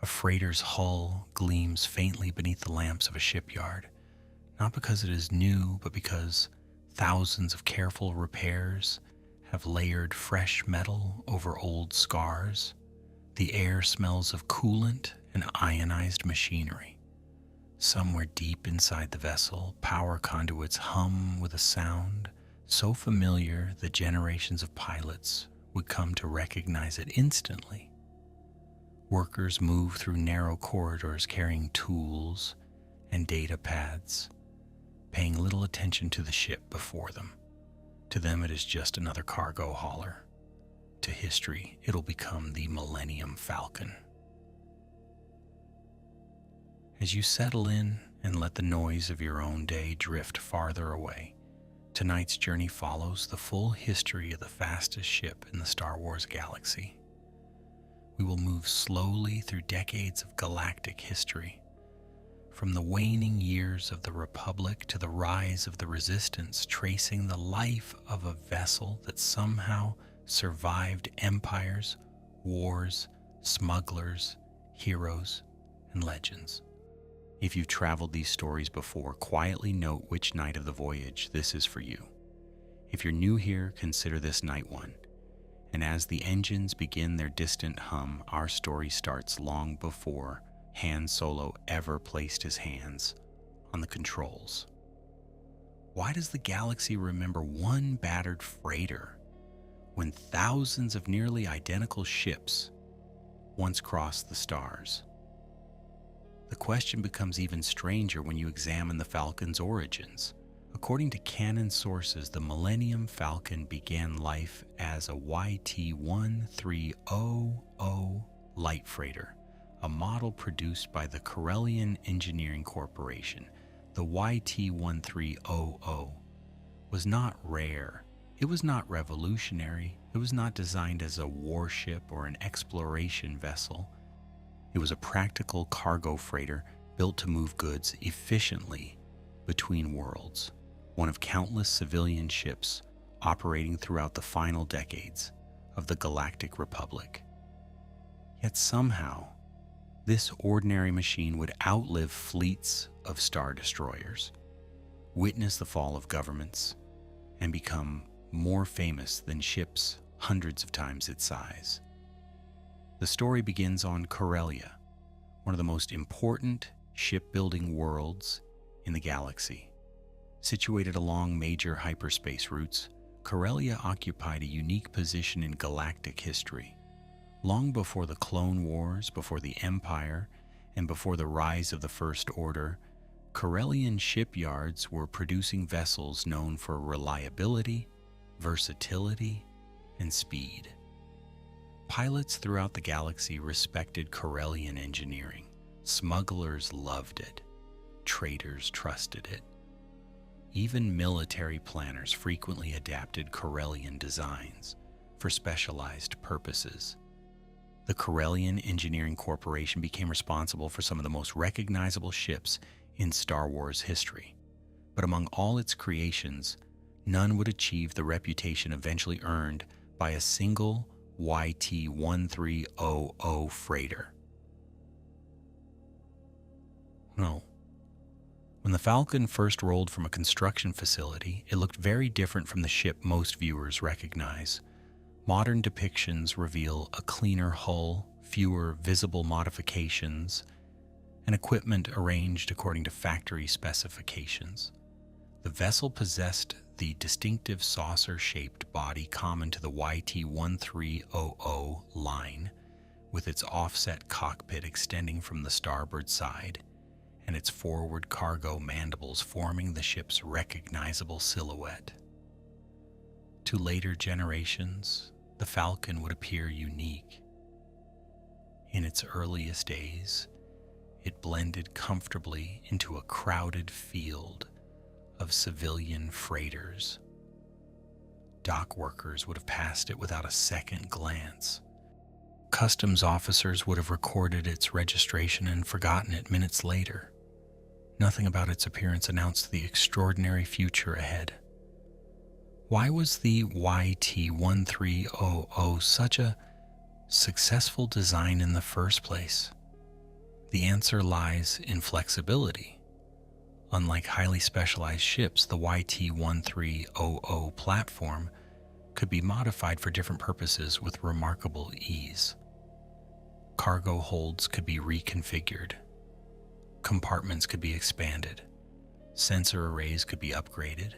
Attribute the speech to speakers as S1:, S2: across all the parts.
S1: A freighter's hull gleams faintly beneath the lamps of a shipyard, not because it is new, but because thousands of careful repairs have layered fresh metal over old scars. The air smells of coolant and ionized machinery. Somewhere deep inside the vessel, power conduits hum with a sound so familiar that generations of pilots would come to recognize it instantly. Workers move through narrow corridors carrying tools and data pads, paying little attention to the ship before them. To them, it is just another cargo hauler. To history, it'll become the Millennium Falcon. As you settle in and let the noise of your own day drift farther away, tonight's journey follows the full history of the fastest ship in the Star Wars galaxy. We will move slowly through decades of galactic history, from the waning years of the Republic to the rise of the Resistance, tracing the life of a vessel that somehow survived empires, wars, smugglers, heroes, and legends. If you've traveled these stories before, quietly note which night of the voyage this is for you. If you're new here, consider this night one. And as the engines begin their distant hum, our story starts long before Han Solo ever placed his hands on the controls. Why does the galaxy remember one battered freighter when thousands of nearly identical ships once crossed the stars? The question becomes even stranger when you examine the Falcon's origins. According to canon sources, the Millennium Falcon began life as a YT-1300 light freighter, a model produced by the Corellian Engineering Corporation. The YT-1300 was not rare. It was not revolutionary. It was not designed as a warship or an exploration vessel. It was a practical cargo freighter built to move goods efficiently between worlds, one of countless civilian ships operating throughout the final decades of the Galactic Republic. Yet somehow, this ordinary machine would outlive fleets of star destroyers, witness the fall of governments, and become more famous than ships hundreds of times its size. The story begins on Corellia, one of the most important shipbuilding worlds in the galaxy. Situated along major hyperspace routes, Corellia occupied a unique position in galactic history. Long before the Clone Wars, before the Empire, and before the rise of the First Order, Corellian shipyards were producing vessels known for reliability, versatility, and speed. Pilots throughout the galaxy respected Corellian engineering. Smugglers loved it. Traders trusted it. Even military planners frequently adapted Corellian designs for specialized purposes. The Corellian Engineering Corporation became responsible for some of the most recognizable ships in Star Wars history. But among all its creations, none would achieve the reputation eventually earned by a single YT-1300 freighter. No. When the Falcon first rolled from a construction facility, it looked very different from the ship most viewers recognize. Modern depictions reveal a cleaner hull, fewer visible modifications, and equipment arranged according to factory specifications. The vessel possessed the distinctive saucer-shaped body common to the YT-1300 line, with its offset cockpit extending from the starboard side, and its forward cargo mandibles forming the ship's recognizable silhouette. To later generations, the Falcon would appear unique. In its earliest days, it blended comfortably into a crowded field of civilian freighters. Dock workers would have passed it without a second glance. Customs officers would have recorded its registration and forgotten it minutes later. Nothing about its appearance announced the extraordinary future ahead. Why was the YT-1300 such a successful design in the first place? The answer lies in flexibility. Unlike highly specialized ships, the YT-1300 platform could be modified for different purposes with remarkable ease. Cargo holds could be reconfigured. Compartments could be expanded. Sensor arrays could be upgraded.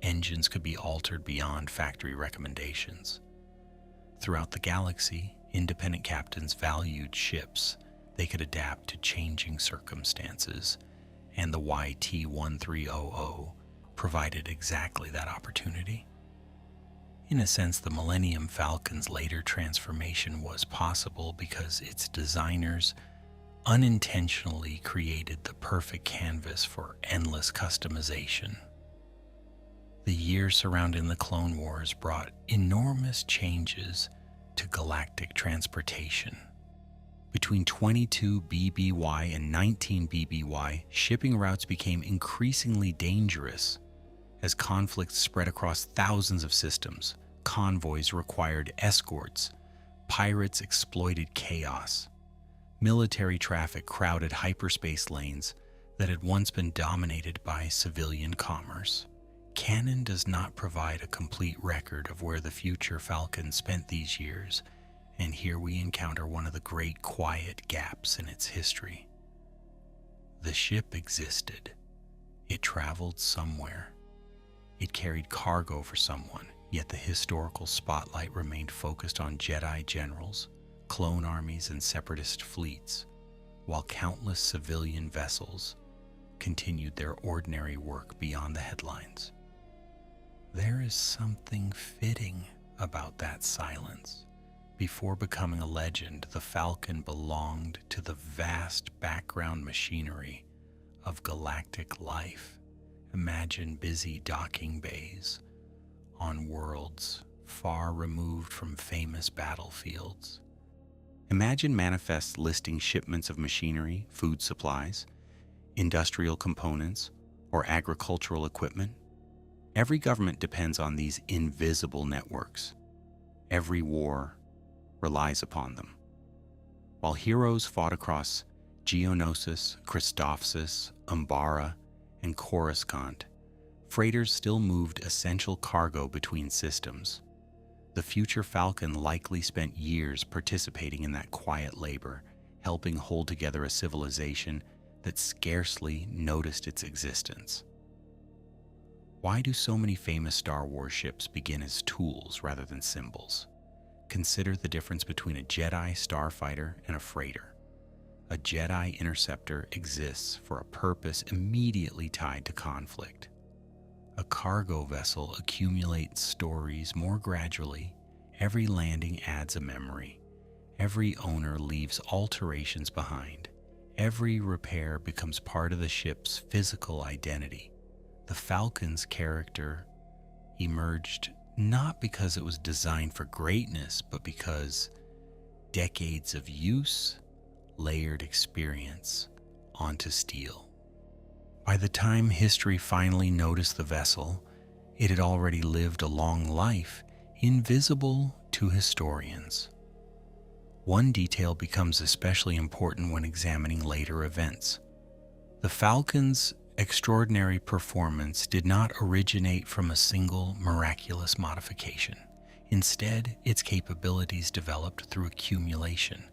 S1: Engines could be altered beyond factory recommendations. Throughout the galaxy, independent captains valued ships. They could adapt to changing circumstances, and the YT-1300 provided exactly that opportunity. In a sense, the Millennium Falcon's later transformation was possible because its designers unintentionally created the perfect canvas for endless customization. The years surrounding the Clone Wars brought enormous changes to galactic transportation. Between 22 BBY and 19 BBY, shipping routes became increasingly dangerous. As conflicts spread across thousands of systems, convoys required escorts, pirates exploited chaos, military traffic crowded hyperspace lanes that had once been dominated by civilian commerce. Canon does not provide a complete record of where the future Falcon spent these years, and here we encounter one of the great quiet gaps in its history. The ship existed. It traveled somewhere. It carried cargo for someone, yet the historical spotlight remained focused on Jedi generals, clone armies, and separatist fleets, while countless civilian vessels continued their ordinary work beyond the headlines. There is something fitting about that silence. Before becoming a legend, the Falcon belonged to the vast background machinery of galactic life. Imagine busy docking bays on worlds far removed from famous battlefields. Imagine manifests listing shipments of machinery, food supplies, industrial components, or agricultural equipment. Every government depends on these invisible networks. Every war relies upon them. While heroes fought across Geonosis, Christophsis, Umbara, and Coruscant, freighters still moved essential cargo between systems. The future Falcon likely spent years participating in that quiet labor, helping hold together a civilization that scarcely noticed its existence. Why do so many famous Star Wars ships begin as tools rather than symbols? Consider the difference between a Jedi starfighter and a freighter. A Jedi interceptor exists for a purpose immediately tied to conflict. A cargo vessel accumulates stories more gradually. Every landing adds a memory. Every owner leaves alterations behind. Every repair becomes part of the ship's physical identity. The Falcon's character emerged not because it was designed for greatness, but because decades of use layered experience onto steel. By the time history finally noticed the vessel, it had already lived a long life, invisible to historians. One detail becomes especially important when examining later events. The Falcon's extraordinary performance did not originate from a single miraculous modification. Instead, its capabilities developed through accumulation.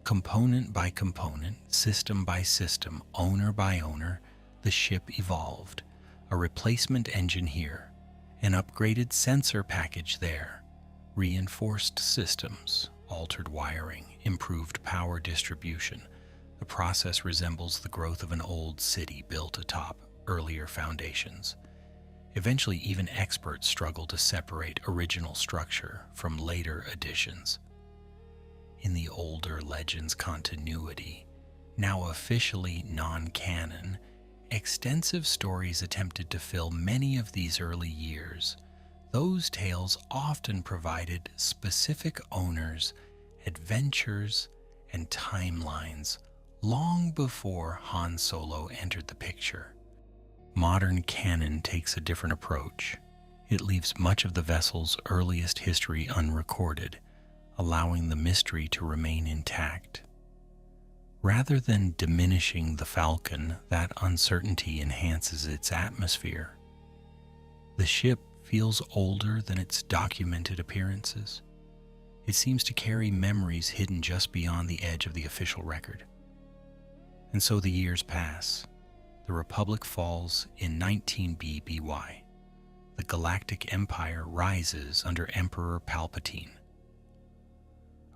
S1: Component by component, system by system, owner by owner, the ship evolved. A replacement engine here, an upgraded sensor package there, reinforced systems, altered wiring, improved power distribution. The process resembles the growth of an old city built atop earlier foundations. Eventually, even experts struggle to separate original structure from later additions. In the older Legends continuity, now officially non-canon, extensive stories attempted to fill many of these early years. Those tales often provided specific owners, adventures, and timelines long before Han Solo entered the picture. Modern canon takes a different approach. It leaves much of the vessel's earliest history unrecorded, allowing the mystery to remain intact. Rather than diminishing the Falcon, that uncertainty enhances its atmosphere. The ship feels older than its documented appearances. It seems to carry memories hidden just beyond the edge of the official record. And so the years pass. The Republic falls in 19 BBY. The Galactic Empire rises under Emperor Palpatine.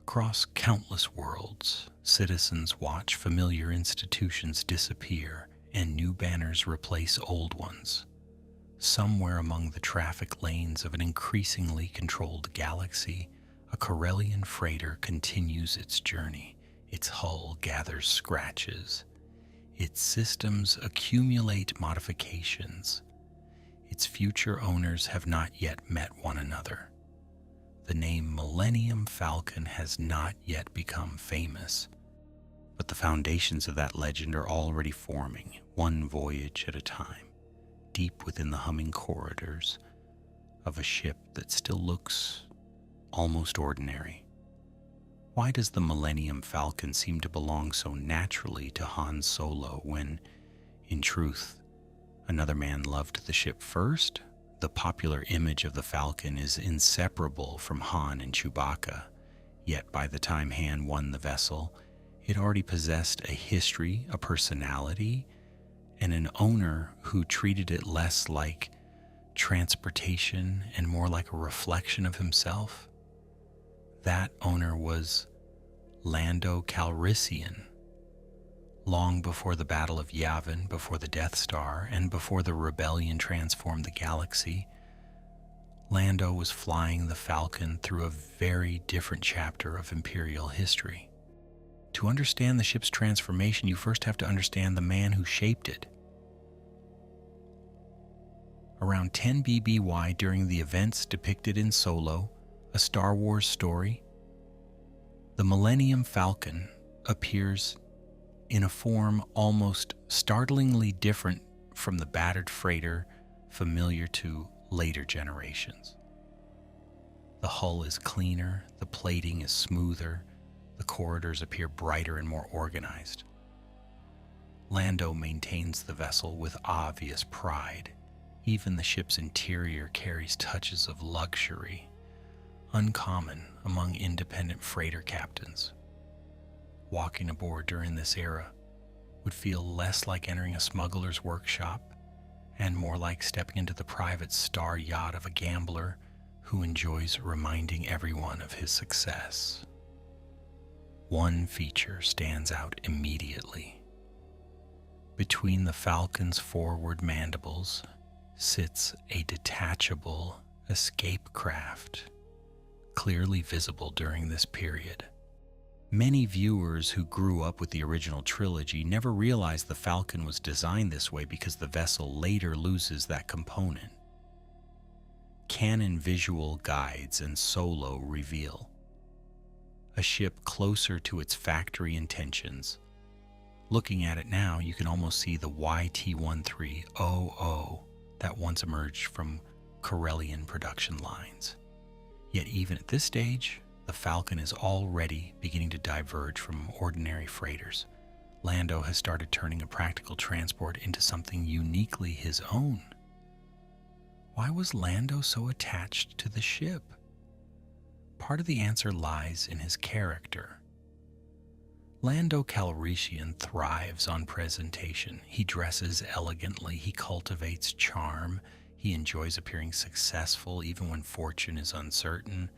S1: Across countless worlds, citizens watch familiar institutions disappear and new banners replace old ones. Somewhere among the traffic lanes of an increasingly controlled galaxy, a Corellian freighter continues its journey. Its hull gathers scratches. Its systems accumulate modifications. Its future owners have not yet met one another. The name Millennium Falcon has not yet become famous, but the foundations of that legend are already forming, one voyage at a time, deep within the humming corridors of a ship that still looks almost ordinary. Why does the Millennium Falcon seem to belong so naturally to Han Solo when, in truth, another man loved the ship first? The popular image of the Falcon is inseparable from Han and Chewbacca, yet by the time Han won the vessel, it already possessed a history, a personality, and an owner who treated it less like transportation and more like a reflection of himself. That owner was Lando Calrissian. Long before the Battle of Yavin, before the Death Star, and before the rebellion transformed the galaxy, Lando was flying the Falcon through a very different chapter of Imperial history. To understand the ship's transformation, you first have to understand the man who shaped it. Around 10 BBY, during the events depicted in Solo, a Star Wars story, the Millennium Falcon appears in a form almost startlingly different from the battered freighter familiar to later generations. The hull is cleaner, the plating is smoother, the corridors appear brighter and more organized. Lando maintains the vessel with obvious pride. Even the ship's interior carries touches of luxury, uncommon among independent freighter captains. Walking aboard during this era would feel less like entering a smuggler's workshop and more like stepping into the private star yacht of a gambler who enjoys reminding everyone of his success. One feature stands out immediately. Between the Falcon's forward mandibles sits a detachable escape craft, clearly visible during this period. Many viewers who grew up with the original trilogy never realized the Falcon was designed this way because the vessel later loses that component. Canon visual guides and Solo reveal a ship closer to its factory intentions. Looking at it now, you can almost see the YT-1300 that once emerged from Corellian production lines. Yet even at this stage, the Falcon is already beginning to diverge from ordinary freighters. Lando has started turning a practical transport into something uniquely his own. Why was Lando so attached to the ship? Part of the answer lies in his character. Lando Calrissian thrives on presentation. He dresses elegantly, he cultivates charm, he enjoys appearing successful even when fortune is uncertain.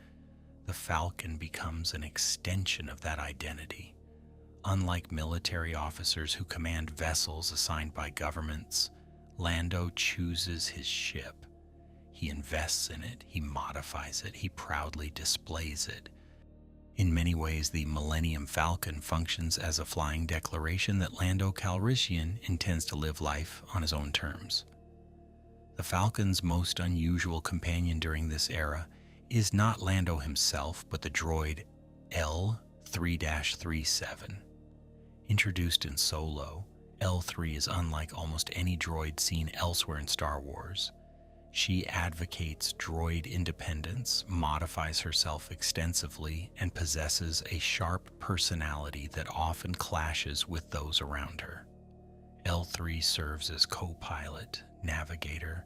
S1: The Falcon becomes an extension of that identity. Unlike military officers who command vessels assigned by governments, Lando chooses his ship. He invests in it, he modifies it, he proudly displays it. In many ways, the Millennium Falcon functions as a flying declaration that Lando Calrissian intends to live life on his own terms. The Falcon's most unusual companion during this era is not Lando himself, but the droid L3-37. Introduced in Solo, L3 is unlike almost any droid seen elsewhere in Star Wars. She advocates droid independence, modifies herself extensively, and possesses a sharp personality that often clashes with those around her. L3 serves as co-pilot, navigator,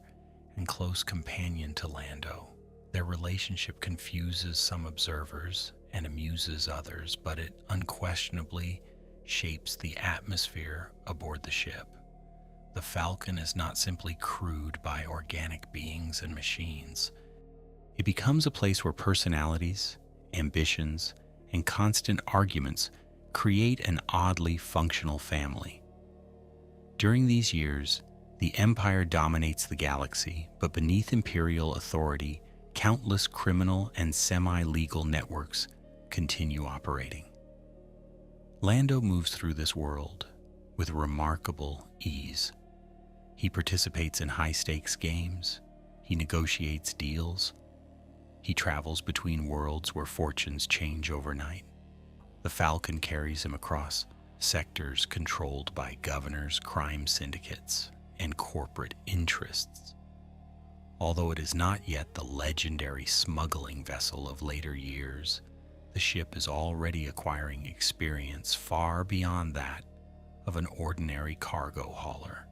S1: and close companion to Lando. Their relationship confuses some observers and amuses others, but it unquestionably shapes the atmosphere aboard the ship. The Falcon is not simply crewed by organic beings and machines. It becomes a place where personalities, ambitions, and constant arguments create an oddly functional family. During these years, the Empire dominates the galaxy, but beneath Imperial authority, countless criminal and semi-legal networks continue operating. Lando moves through this world with remarkable ease. He participates in high-stakes games, he negotiates deals, he travels between worlds where fortunes change overnight. The Falcon carries him across sectors controlled by governors, crime syndicates, and corporate interests. Although it is not yet the legendary smuggling vessel of later years, the ship is already acquiring experience far beyond that of an ordinary cargo hauler.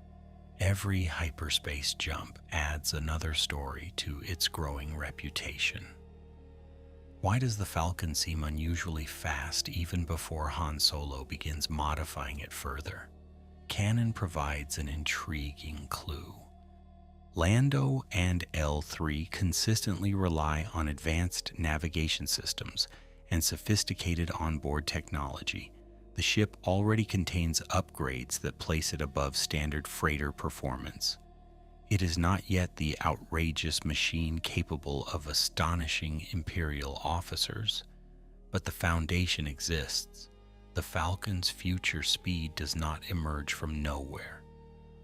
S1: Every hyperspace jump adds another story to its growing reputation. Why does the Falcon seem unusually fast even before Han Solo begins modifying it further? Canon provides an intriguing clue. Lando and L3 consistently rely on advanced navigation systems and sophisticated onboard technology. The ship already contains upgrades that place it above standard freighter performance. It is not yet the outrageous machine capable of astonishing Imperial officers, but the foundation exists. The Falcon's future speed does not emerge from nowhere.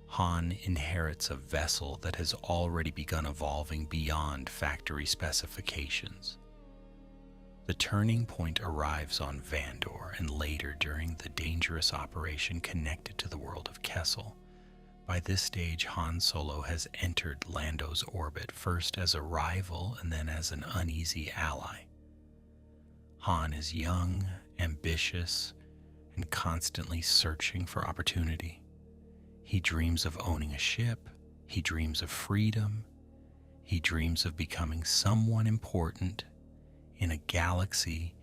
S1: Han inherits a vessel that has already begun evolving beyond factory specifications. The turning point arrives on Vandor and later during the dangerous operation connected to the world of Kessel. By this stage, Han Solo has entered Lando's orbit, first as a rival and then as an uneasy ally. Han is young, ambitious, and constantly searching for opportunity. He dreams of owning a ship, he dreams of freedom, he dreams of becoming someone important in a galaxy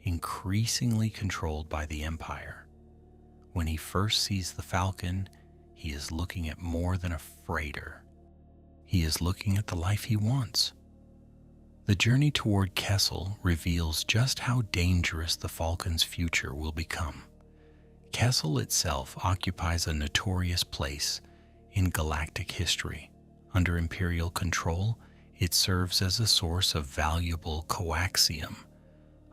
S1: increasingly controlled by the Empire. When he first sees the Falcon, he is looking at more than a freighter. He is looking at the life he wants. The journey toward Kessel reveals just how dangerous the Falcon's future will become. Kessel itself occupies a notorious place in galactic history. Under Imperial control, it serves as a source of valuable coaxium,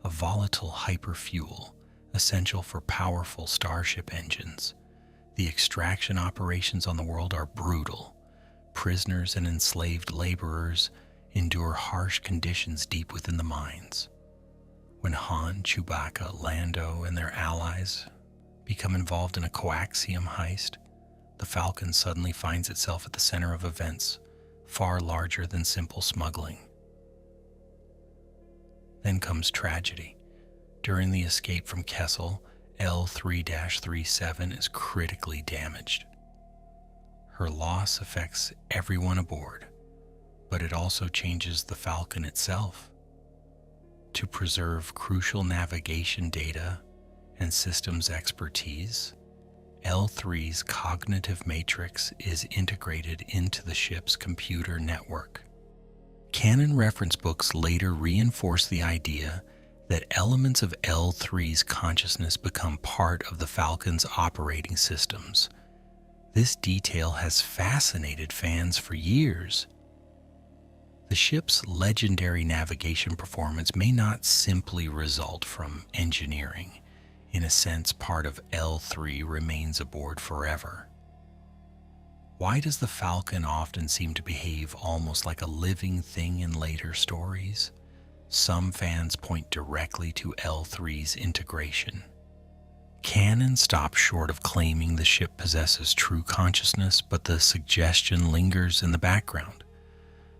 S1: a volatile hyperfuel essential for powerful starship engines. The extraction operations on the world are brutal. Prisoners and enslaved laborers endure harsh conditions deep within the mines. When Han, Chewbacca, Lando, and their allies become involved in a coaxium heist, the Falcon suddenly finds itself at the center of events far larger than simple smuggling. Then comes tragedy. During the escape from Kessel, L3-37 is critically damaged. Her loss affects everyone aboard, but it also changes the Falcon itself. To preserve crucial navigation data and systems expertise, L3's cognitive matrix is integrated into the ship's computer network. Canon reference books later reinforce the idea that elements of L3's consciousness become part of the Falcon's operating systems. This detail has fascinated fans for years. The ship's legendary navigation performance may not simply result from engineering. In a sense, part of L3 remains aboard forever. Why does the Falcon often seem to behave almost like a living thing in later stories? Some fans point directly to L3's integration. Canon stops short of claiming the ship possesses true consciousness, but the suggestion lingers in the background.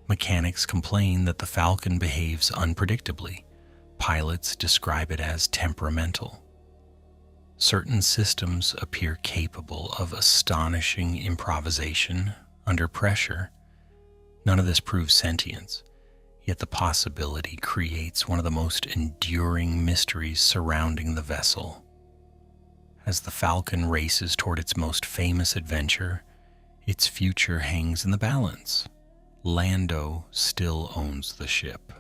S1: Mechanics complain that the Falcon behaves unpredictably. Pilots describe it as temperamental. Certain systems appear capable of astonishing improvisation under pressure. None of this proves sentience, yet the possibility creates one of the most enduring mysteries surrounding the vessel. As the Falcon races toward its most famous adventure, its future hangs in the balance. Lando still owns the ship.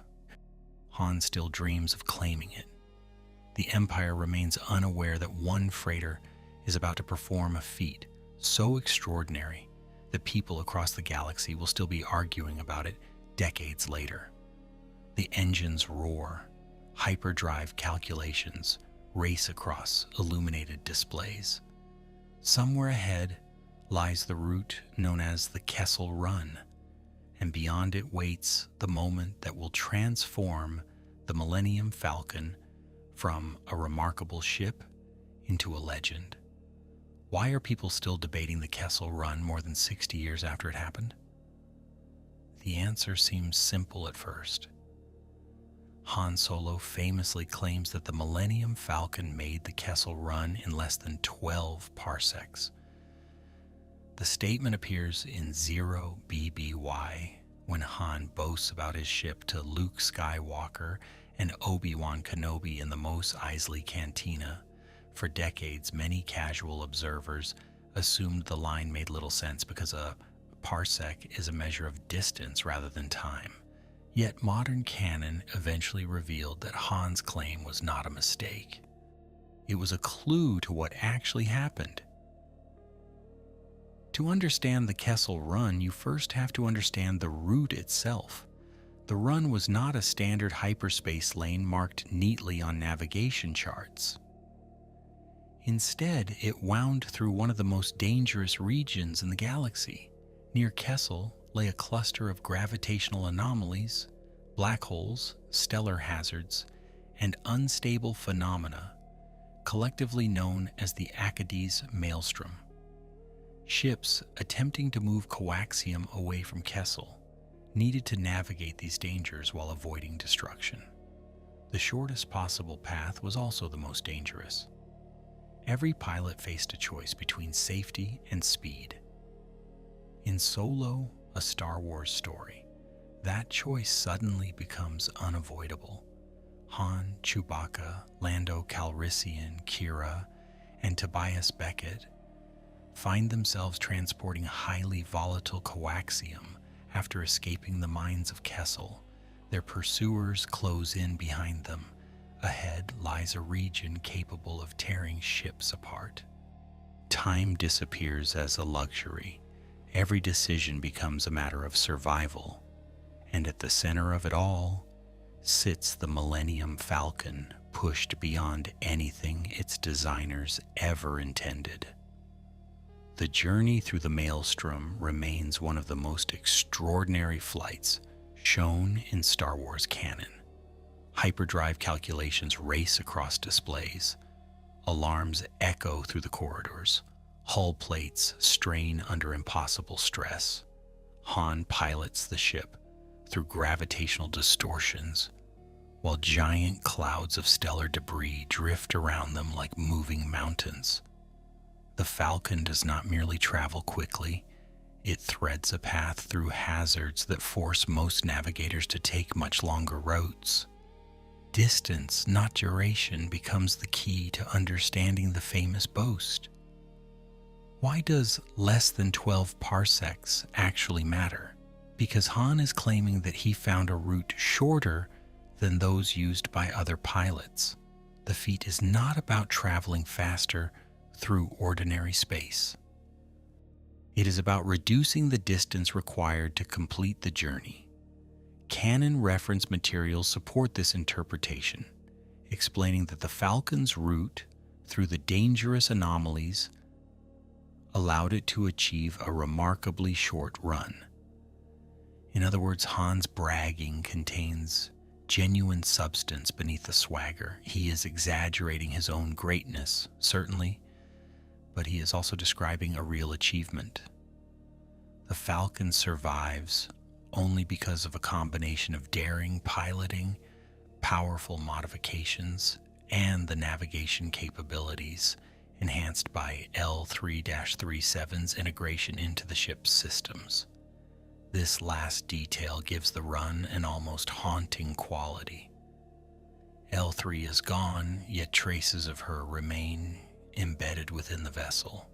S1: Han still dreams of claiming it. The Empire remains unaware that one freighter is about to perform a feat so extraordinary that people across the galaxy will still be arguing about it decades later. The engines roar, hyperdrive calculations race across illuminated displays. Somewhere ahead lies the route known as the Kessel Run, and beyond it waits the moment that will transform the Millennium Falcon from a remarkable ship into a legend. Why are people still debating the Kessel Run more than 60 years after it happened? The answer seems simple at first. Han Solo famously claims that the Millennium Falcon made the Kessel Run in less than 12 parsecs. The statement appears in 0 BBY when Han boasts about his ship to Luke Skywalker and Obi-Wan Kenobi in the Mos Eisley Cantina. For decades, many casual observers assumed the line made little sense because a parsec is a measure of distance rather than time. Yet modern canon eventually revealed that Han's claim was not a mistake. It was a clue to what actually happened. To understand the Kessel Run, you first have to understand the route itself. The run was not a standard hyperspace lane marked neatly on navigation charts. Instead, it wound through one of the most dangerous regions in the galaxy. Near Kessel lay a cluster of gravitational anomalies, black holes, stellar hazards, and unstable phenomena, collectively known as the Acades Maelstrom. Ships attempting to move coaxium away from Kessel needed to navigate these dangers while avoiding destruction. The shortest possible path was also the most dangerous. Every pilot faced a choice between safety and speed. In Solo, a Star Wars story, that choice suddenly becomes unavoidable. Han, Chewbacca, Lando Calrissian, Kira, and Tobias Beckett find themselves transporting highly volatile coaxium after escaping the mines of Kessel. Their pursuers close in behind them. Ahead lies a region capable of tearing ships apart. Time disappears as a luxury. Every decision becomes a matter of survival. And at the center of it all sits the Millennium Falcon, pushed beyond anything its designers ever intended. The journey through the Maelstrom remains one of the most extraordinary flights shown in Star Wars canon. Hyperdrive calculations race across displays. Alarms echo through the corridors. Hull plates strain under impossible stress. Han pilots the ship through gravitational distortions, while giant clouds of stellar debris drift around them like moving mountains. The Falcon does not merely travel quickly, it threads a path through hazards that force most navigators to take much longer routes. Distance, not duration, becomes the key to understanding the famous boast. Why does less than 12 parsecs actually matter? Because Han is claiming that he found a route shorter than those used by other pilots. The feat is not about traveling faster through ordinary space. It is about reducing the distance required to complete the journey. Canon reference materials support this interpretation, explaining that the Falcon's route through the dangerous anomalies allowed it to achieve a remarkably short run. In other words, Han's bragging contains genuine substance beneath the swagger. He is exaggerating his own greatness, certainly, but he is also describing a real achievement. The Falcon survives only because of a combination of daring piloting, powerful modifications, and the navigation capabilities enhanced by L3-37's integration into the ship's systems. This last detail gives the run an almost haunting quality. L3 is gone, yet traces of her remain embedded within the vessel.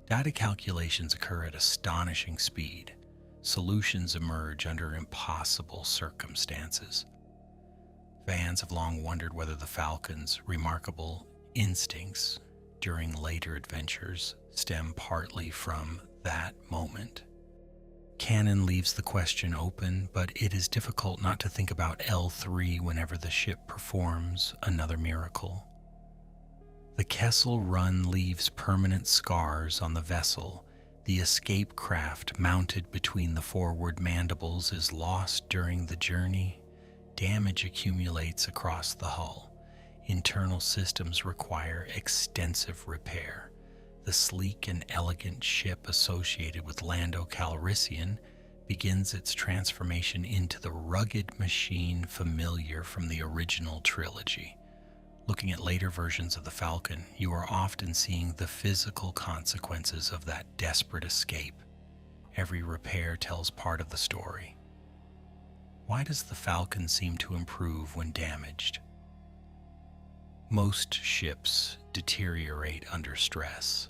S1: Data calculations occur at astonishing speed. Solutions emerge under impossible circumstances. Fans have long wondered whether the Falcon's remarkable instincts during later adventures stem partly from that moment. Canon leaves the question open, but it is difficult not to think about L3 whenever the ship performs another miracle. The Kessel Run leaves permanent scars on the vessel. The escape craft mounted between the forward mandibles is lost during the journey. Damage accumulates across the hull. Internal systems require extensive repair. The sleek and elegant ship associated with Lando Calrissian begins its transformation into the rugged machine familiar from the original trilogy. Looking at later versions of the Falcon, you are often seeing the physical consequences of that desperate escape. Every repair tells part of the story. Why does the Falcon seem to improve when damaged? Most ships deteriorate under stress.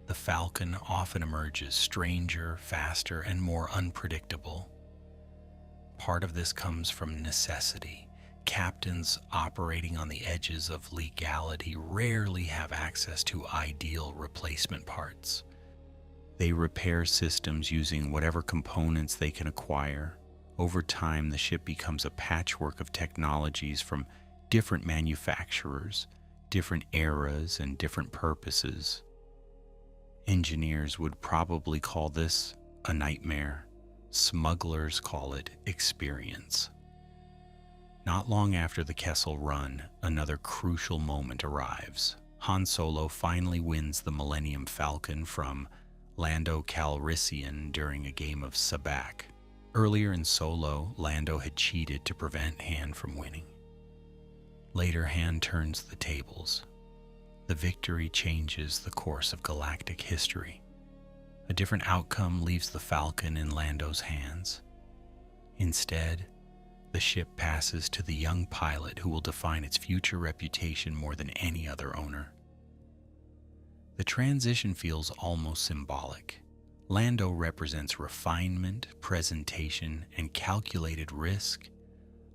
S1: The Falcon often emerges stranger, faster, and more unpredictable. Part of this comes from necessity. Captains operating on the edges of legality rarely have access to ideal replacement parts. They repair systems using whatever components they can acquire. Over time, the ship becomes a patchwork of technologies from different manufacturers, different eras, and different purposes. Engineers would probably call this a nightmare. Smugglers call it experience. Not long after the Kessel Run, another crucial moment arrives. Han Solo finally wins the Millennium Falcon from Lando Calrissian during a game of sabacc. Earlier in Solo, Lando had cheated to prevent Han from winning. Later, Han turns the tables. The victory changes the course of galactic history. A different outcome leaves the Falcon in Lando's hands. Instead, the ship passes to the young pilot who will define its future reputation more than any other owner. The transition feels almost symbolic. Lando represents refinement, presentation, and calculated risk.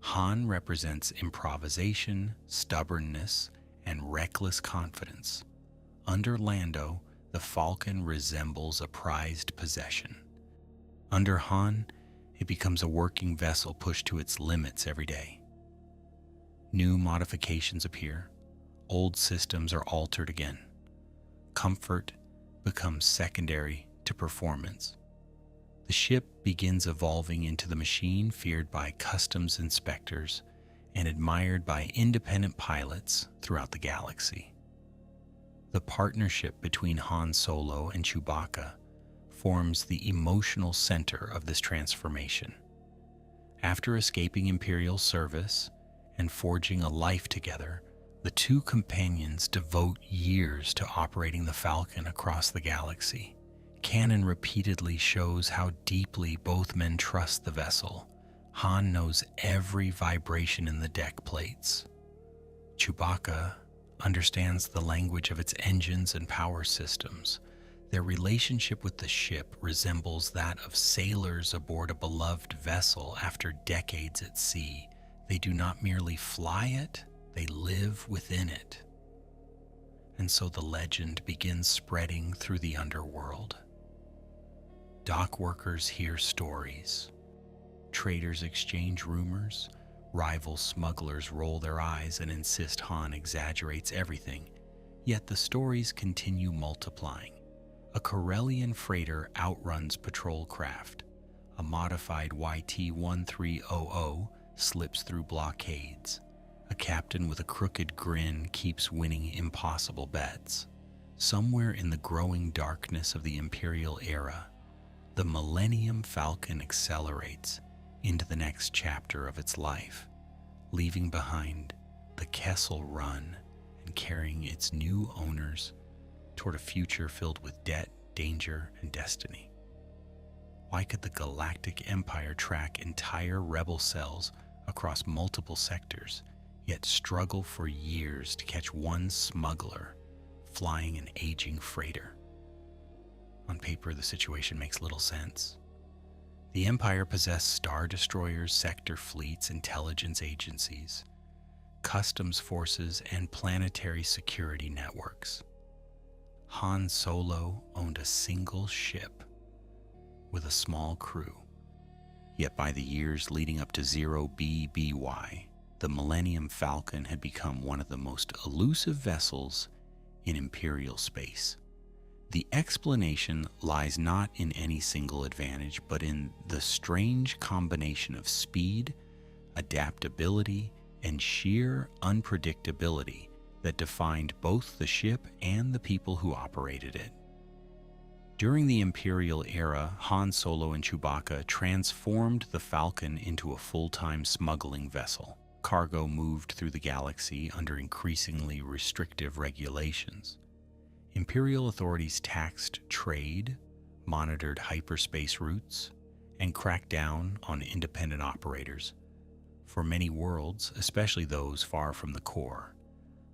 S1: Han represents improvisation, stubbornness, and reckless confidence. Under Lando, the Falcon resembles a prized possession. Under Han, it becomes a working vessel pushed to its limits every day. New modifications appear. Old systems are altered again. Comfort becomes secondary to performance. The ship begins evolving into the machine feared by customs inspectors and admired by independent pilots throughout the galaxy. The partnership between Han Solo and Chewbacca forms the emotional center of this transformation. After escaping Imperial service and forging a life together, the two companions devote years to operating the Falcon across the galaxy. Canon repeatedly shows how deeply both men trust the vessel. Han knows every vibration in the deck plates. Chewbacca understands the language of its engines and power systems. Their relationship with the ship resembles that of sailors aboard a beloved vessel after decades at sea. They do not merely fly it, they live within it. And so the legend begins spreading through the underworld. Dock workers hear stories. Traders exchange rumors. Rival smugglers roll their eyes and insist Han exaggerates everything. Yet the stories continue multiplying. A Corellian freighter outruns patrol craft. A modified YT-1300 slips through blockades. A captain with a crooked grin keeps winning impossible bets. Somewhere in the growing darkness of the Imperial era, The Millennium Falcon accelerates into the next chapter of its life, leaving behind the Kessel Run and carrying its new owners toward a future filled with debt, danger, and destiny. Why could the Galactic Empire track entire rebel cells across multiple sectors, yet struggle for years to catch one smuggler flying an aging freighter? On paper, the situation makes little sense. The Empire possessed star destroyers, sector fleets, intelligence agencies, customs forces, and planetary security networks. Han Solo owned a single ship with a small crew. Yet by the years leading up to 0BBY, the Millennium Falcon had become one of the most elusive vessels in Imperial space. The explanation lies not in any single advantage, but in the strange combination of speed, adaptability, and sheer unpredictability that defined both the ship and the people who operated it. During the Imperial era, Han Solo and Chewbacca transformed the Falcon into a full-time smuggling vessel. Cargo moved through the galaxy under increasingly restrictive regulations. Imperial authorities taxed trade, monitored hyperspace routes, and cracked down on independent operators. For many worlds, especially those far from the core,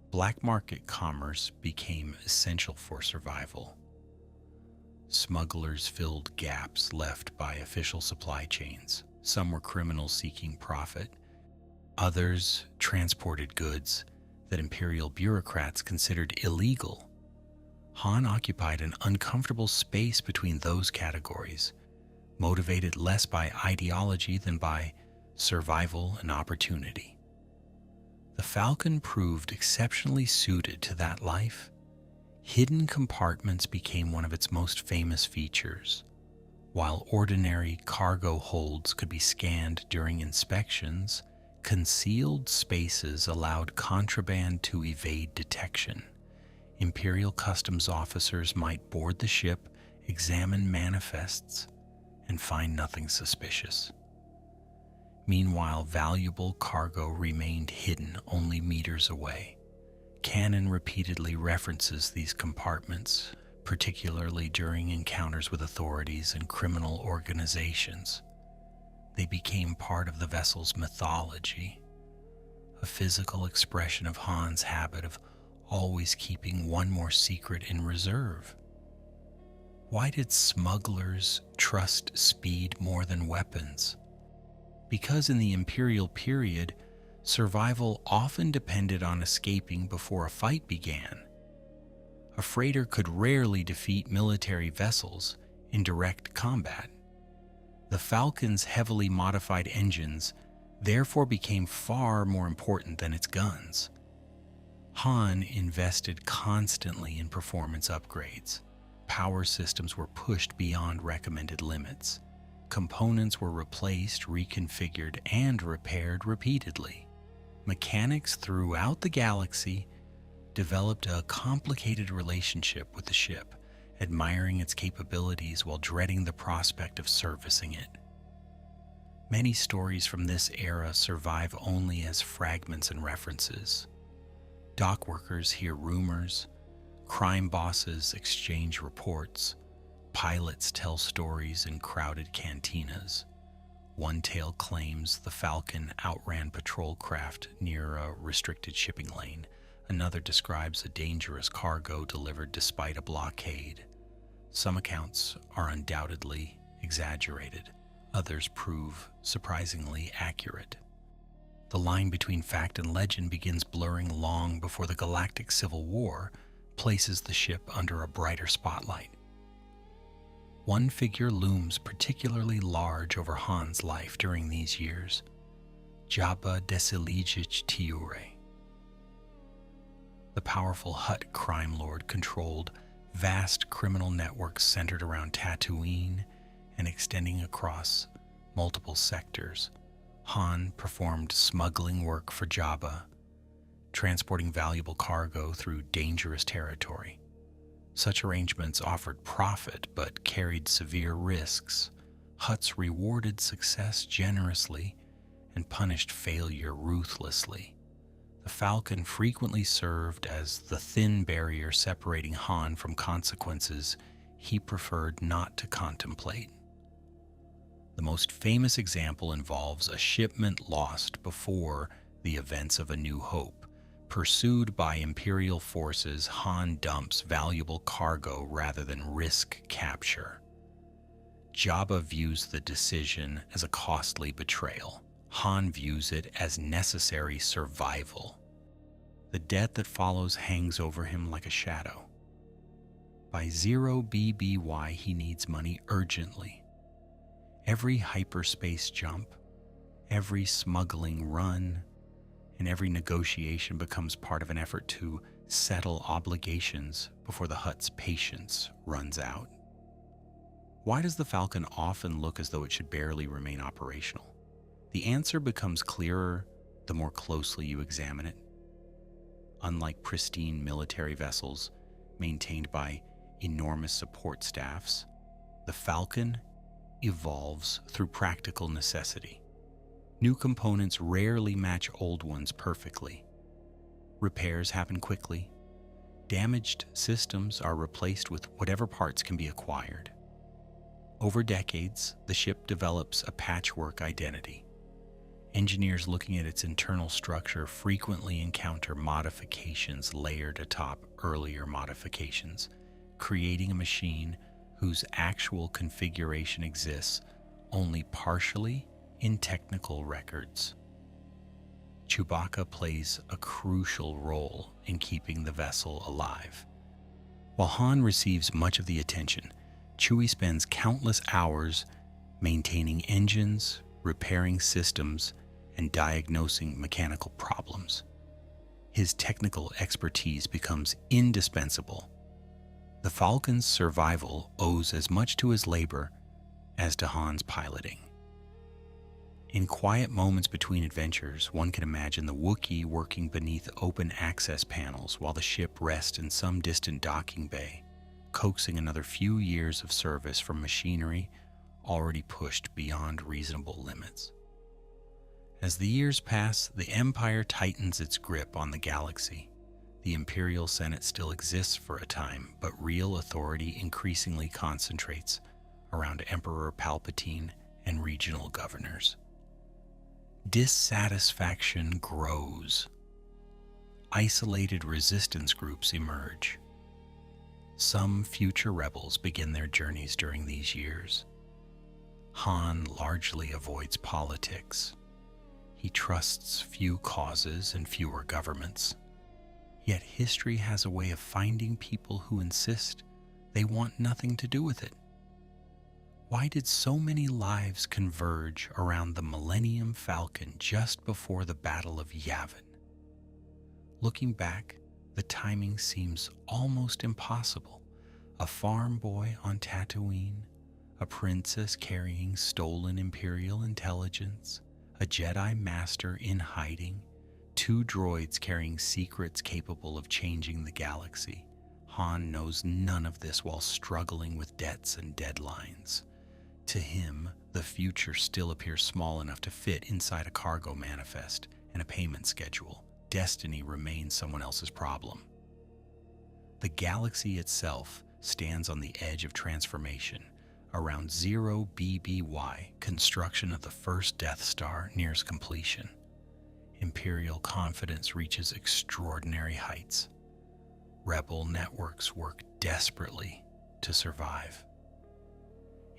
S1: black market commerce became essential for survival. Smugglers filled gaps left by official supply chains. Some were criminals seeking profit. Others transported goods that Imperial bureaucrats considered illegal. Han occupied an uncomfortable space between those categories, motivated less by ideology than by survival and opportunity. The Falcon proved exceptionally suited to that life. Hidden compartments became one of its most famous features. While ordinary cargo holds could be scanned during inspections, concealed spaces allowed contraband to evade detection. Imperial customs officers might board the ship, examine manifests, and find nothing suspicious. Meanwhile, valuable cargo remained hidden only meters away. Canon repeatedly references these compartments, particularly during encounters with authorities and criminal organizations. They became part of the vessel's mythology, a physical expression of Han's habit of always keeping one more secret in reserve. Why did smugglers trust speed more than weapons? Because in the Imperial period, survival often depended on escaping before a fight began. A freighter could rarely defeat military vessels in direct combat. The Falcon's heavily modified engines therefore became far more important than its guns. Han invested constantly in performance upgrades. Power systems were pushed beyond recommended limits. Components were replaced, reconfigured, and repaired repeatedly. Mechanics throughout the galaxy developed a complicated relationship with the ship, admiring its capabilities while dreading the prospect of servicing it. Many stories from this era survive only as fragments and references. Dock workers hear rumors, crime bosses exchange reports, pilots tell stories in crowded cantinas. One tale claims the Falcon outran patrol craft near a restricted shipping lane. Another describes a dangerous cargo delivered despite a blockade. Some accounts are undoubtedly exaggerated. Others prove surprisingly accurate. The line between fact and legend begins blurring long before the Galactic Civil War places the ship under a brighter spotlight. One figure looms particularly large over Han's life during these years: Jabba Tiure. The powerful Hutt crime lord controlled vast criminal networks centered around Tatooine and extending across multiple sectors. Han performed smuggling work for Jabba, transporting valuable cargo through dangerous territory. Such arrangements offered profit but carried severe risks. Huts rewarded success generously and punished failure ruthlessly. The Falcon frequently served as the thin barrier separating Han from consequences he preferred not to contemplate. The most famous example involves a shipment lost before the events of A New Hope. Pursued by Imperial forces, Han dumps valuable cargo rather than risk capture. Jabba views the decision as a costly betrayal. Han views it as necessary survival. The debt that follows hangs over him like a shadow. By 0 BBY, he needs money urgently. Every hyperspace jump, every smuggling run, and every negotiation becomes part of an effort to settle obligations before the Hutt's patience runs out. Why does the Falcon often look as though it should barely remain operational? The answer becomes clearer the more closely you examine it. Unlike pristine military vessels maintained by enormous support staffs, the Falcon evolves through practical necessity. New components rarely match old ones perfectly. Repairs happen quickly. Damaged systems are replaced with whatever parts can be acquired. Over decades, the ship develops a patchwork identity. Engineers looking at its internal structure frequently encounter modifications layered atop earlier modifications, creating a machine whose actual configuration exists only partially in technical records. Chewbacca plays a crucial role in keeping the vessel alive. While Han receives much of the attention, Chewie spends countless hours maintaining engines, repairing systems, and diagnosing mechanical problems. His technical expertise becomes indispensable. The Falcon's survival owes as much to his labor as to Han's piloting. In quiet moments between adventures, one can imagine the Wookiee working beneath open access panels while the ship rests in some distant docking bay, coaxing another few years of service from machinery already pushed beyond reasonable limits. As the years pass, the Empire tightens its grip on the galaxy. The Imperial Senate still exists for a time, but real authority increasingly concentrates around Emperor Palpatine and regional governors. Dissatisfaction grows. Isolated resistance groups emerge. Some future rebels begin their journeys during these years. Han largely avoids politics. He trusts few causes and fewer governments. Yet history has a way of finding people who insist they want nothing to do with it. Why did so many lives converge around the Millennium Falcon just before the Battle of Yavin? Looking back, the timing seems almost impossible. A farm boy on Tatooine, a princess carrying stolen Imperial intelligence, a Jedi master in hiding, 2 droids carrying secrets capable of changing the galaxy. Han knows none of this while struggling with debts and deadlines. To him, the future still appears small enough to fit inside a cargo manifest and a payment schedule. Destiny remains someone else's problem. The galaxy itself stands on the edge of transformation. Around 0 BBY, construction of the first Death Star nears completion. Imperial confidence reaches extraordinary heights. Rebel networks work desperately to survive.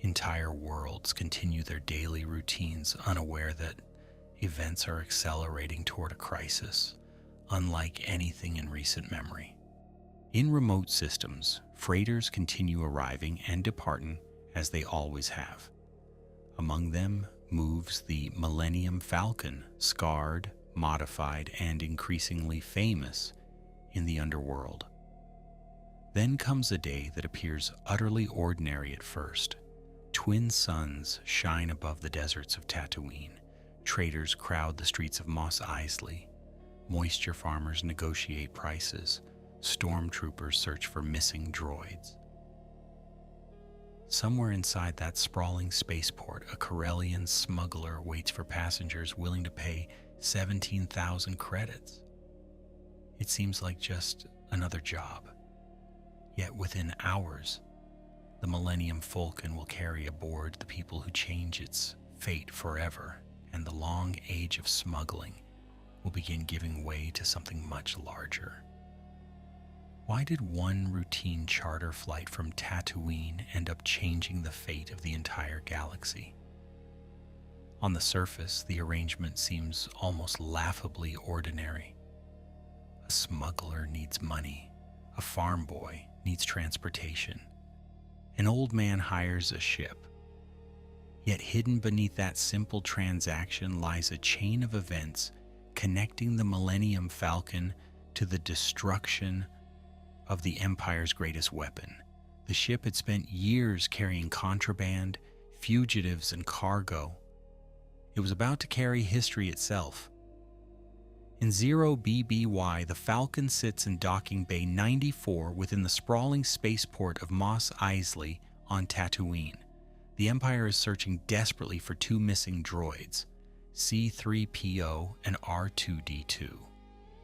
S1: Entire worlds continue their daily routines, unaware that events are accelerating toward a crisis, unlike anything in recent memory. In remote systems, freighters continue arriving and departing as they always have. Among them moves the Millennium Falcon, scarred, modified, and increasingly famous in the underworld. Then comes a day that appears utterly ordinary at first. Twin suns shine above the deserts of Tatooine. Traders crowd the streets of Mos Eisley. Moisture farmers negotiate prices. Stormtroopers search for missing droids. Somewhere inside that sprawling spaceport, a Corellian smuggler waits for passengers willing to pay 17,000 credits. It seems like just another job. Yet within hours, the Millennium Falcon will carry aboard the people who change its fate forever, and the long age of smuggling will begin giving way to something much larger. Why did one routine charter flight from Tatooine end up changing the fate of the entire galaxy? On the surface, the arrangement seems almost laughably ordinary. A smuggler needs money, a farm boy needs transportation, an old man hires a ship. Yet hidden beneath that simple transaction lies a chain of events connecting the Millennium Falcon to the destruction of the Empire's greatest weapon. The ship had spent years carrying contraband, fugitives, and cargo. It was about to carry history itself. In 0BBY, the Falcon sits in docking bay 94 within the sprawling spaceport of Mos Eisley on Tatooine. The Empire is searching desperately for two missing droids, C-3PO and R2-D2.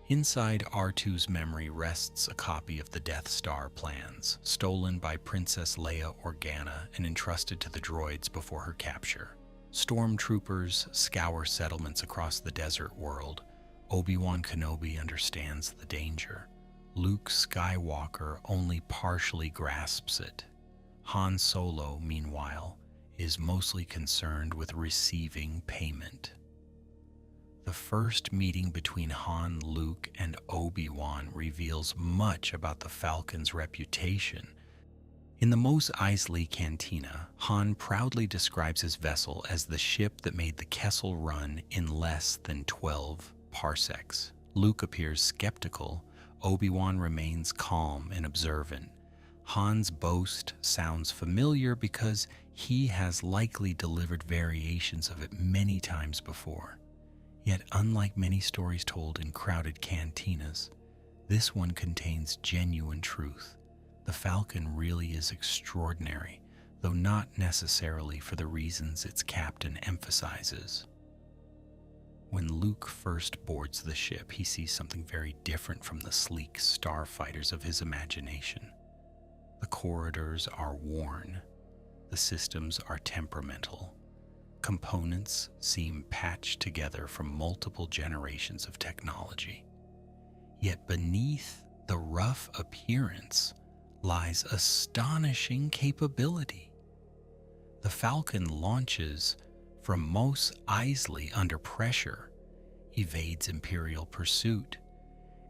S1: Inside R2's memory rests a copy of the Death Star plans, stolen by Princess Leia Organa and entrusted to the droids before her capture. Stormtroopers scour settlements across the desert world. Obi-Wan Kenobi understands the danger. Luke Skywalker only partially grasps it. Han Solo, meanwhile, is mostly concerned with receiving payment. The first meeting between Han, Luke, and Obi-Wan reveals much about the Falcon's reputation. In the Mos Eisley Cantina, Han proudly describes his vessel as the ship that made the Kessel Run in less than 12 parsecs. Luke appears skeptical. Obi-Wan remains calm and observant. Han's boast sounds familiar because he has likely delivered variations of it many times before. Yet, unlike many stories told in crowded cantinas, this one contains genuine truth. The Falcon really is extraordinary, though not necessarily for the reasons its captain emphasizes. When Luke first boards the ship, he sees something very different from the sleek starfighters of his imagination. The corridors are worn. The systems are temperamental. Components seem patched together from multiple generations of technology. Yet beneath the rough appearance lies astonishing capability. The Falcon launches from Mos Eisley under pressure, evades Imperial pursuit,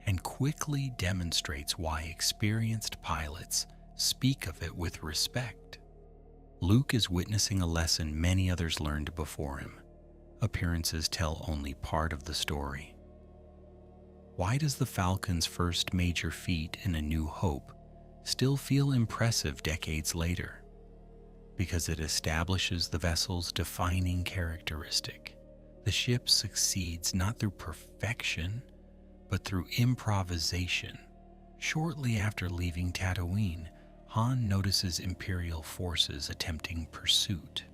S1: and quickly demonstrates why experienced pilots speak of it with respect. Luke is witnessing a lesson many others learned before him. Appearances tell only part of the story. Why does the Falcon's first major feat in A New Hope still feel impressive decades later? Because it establishes the vessel's defining characteristic. The ship succeeds not through perfection, but through improvisation. Shortly after leaving Tatooine, Han notices Imperial forces attempting pursuit.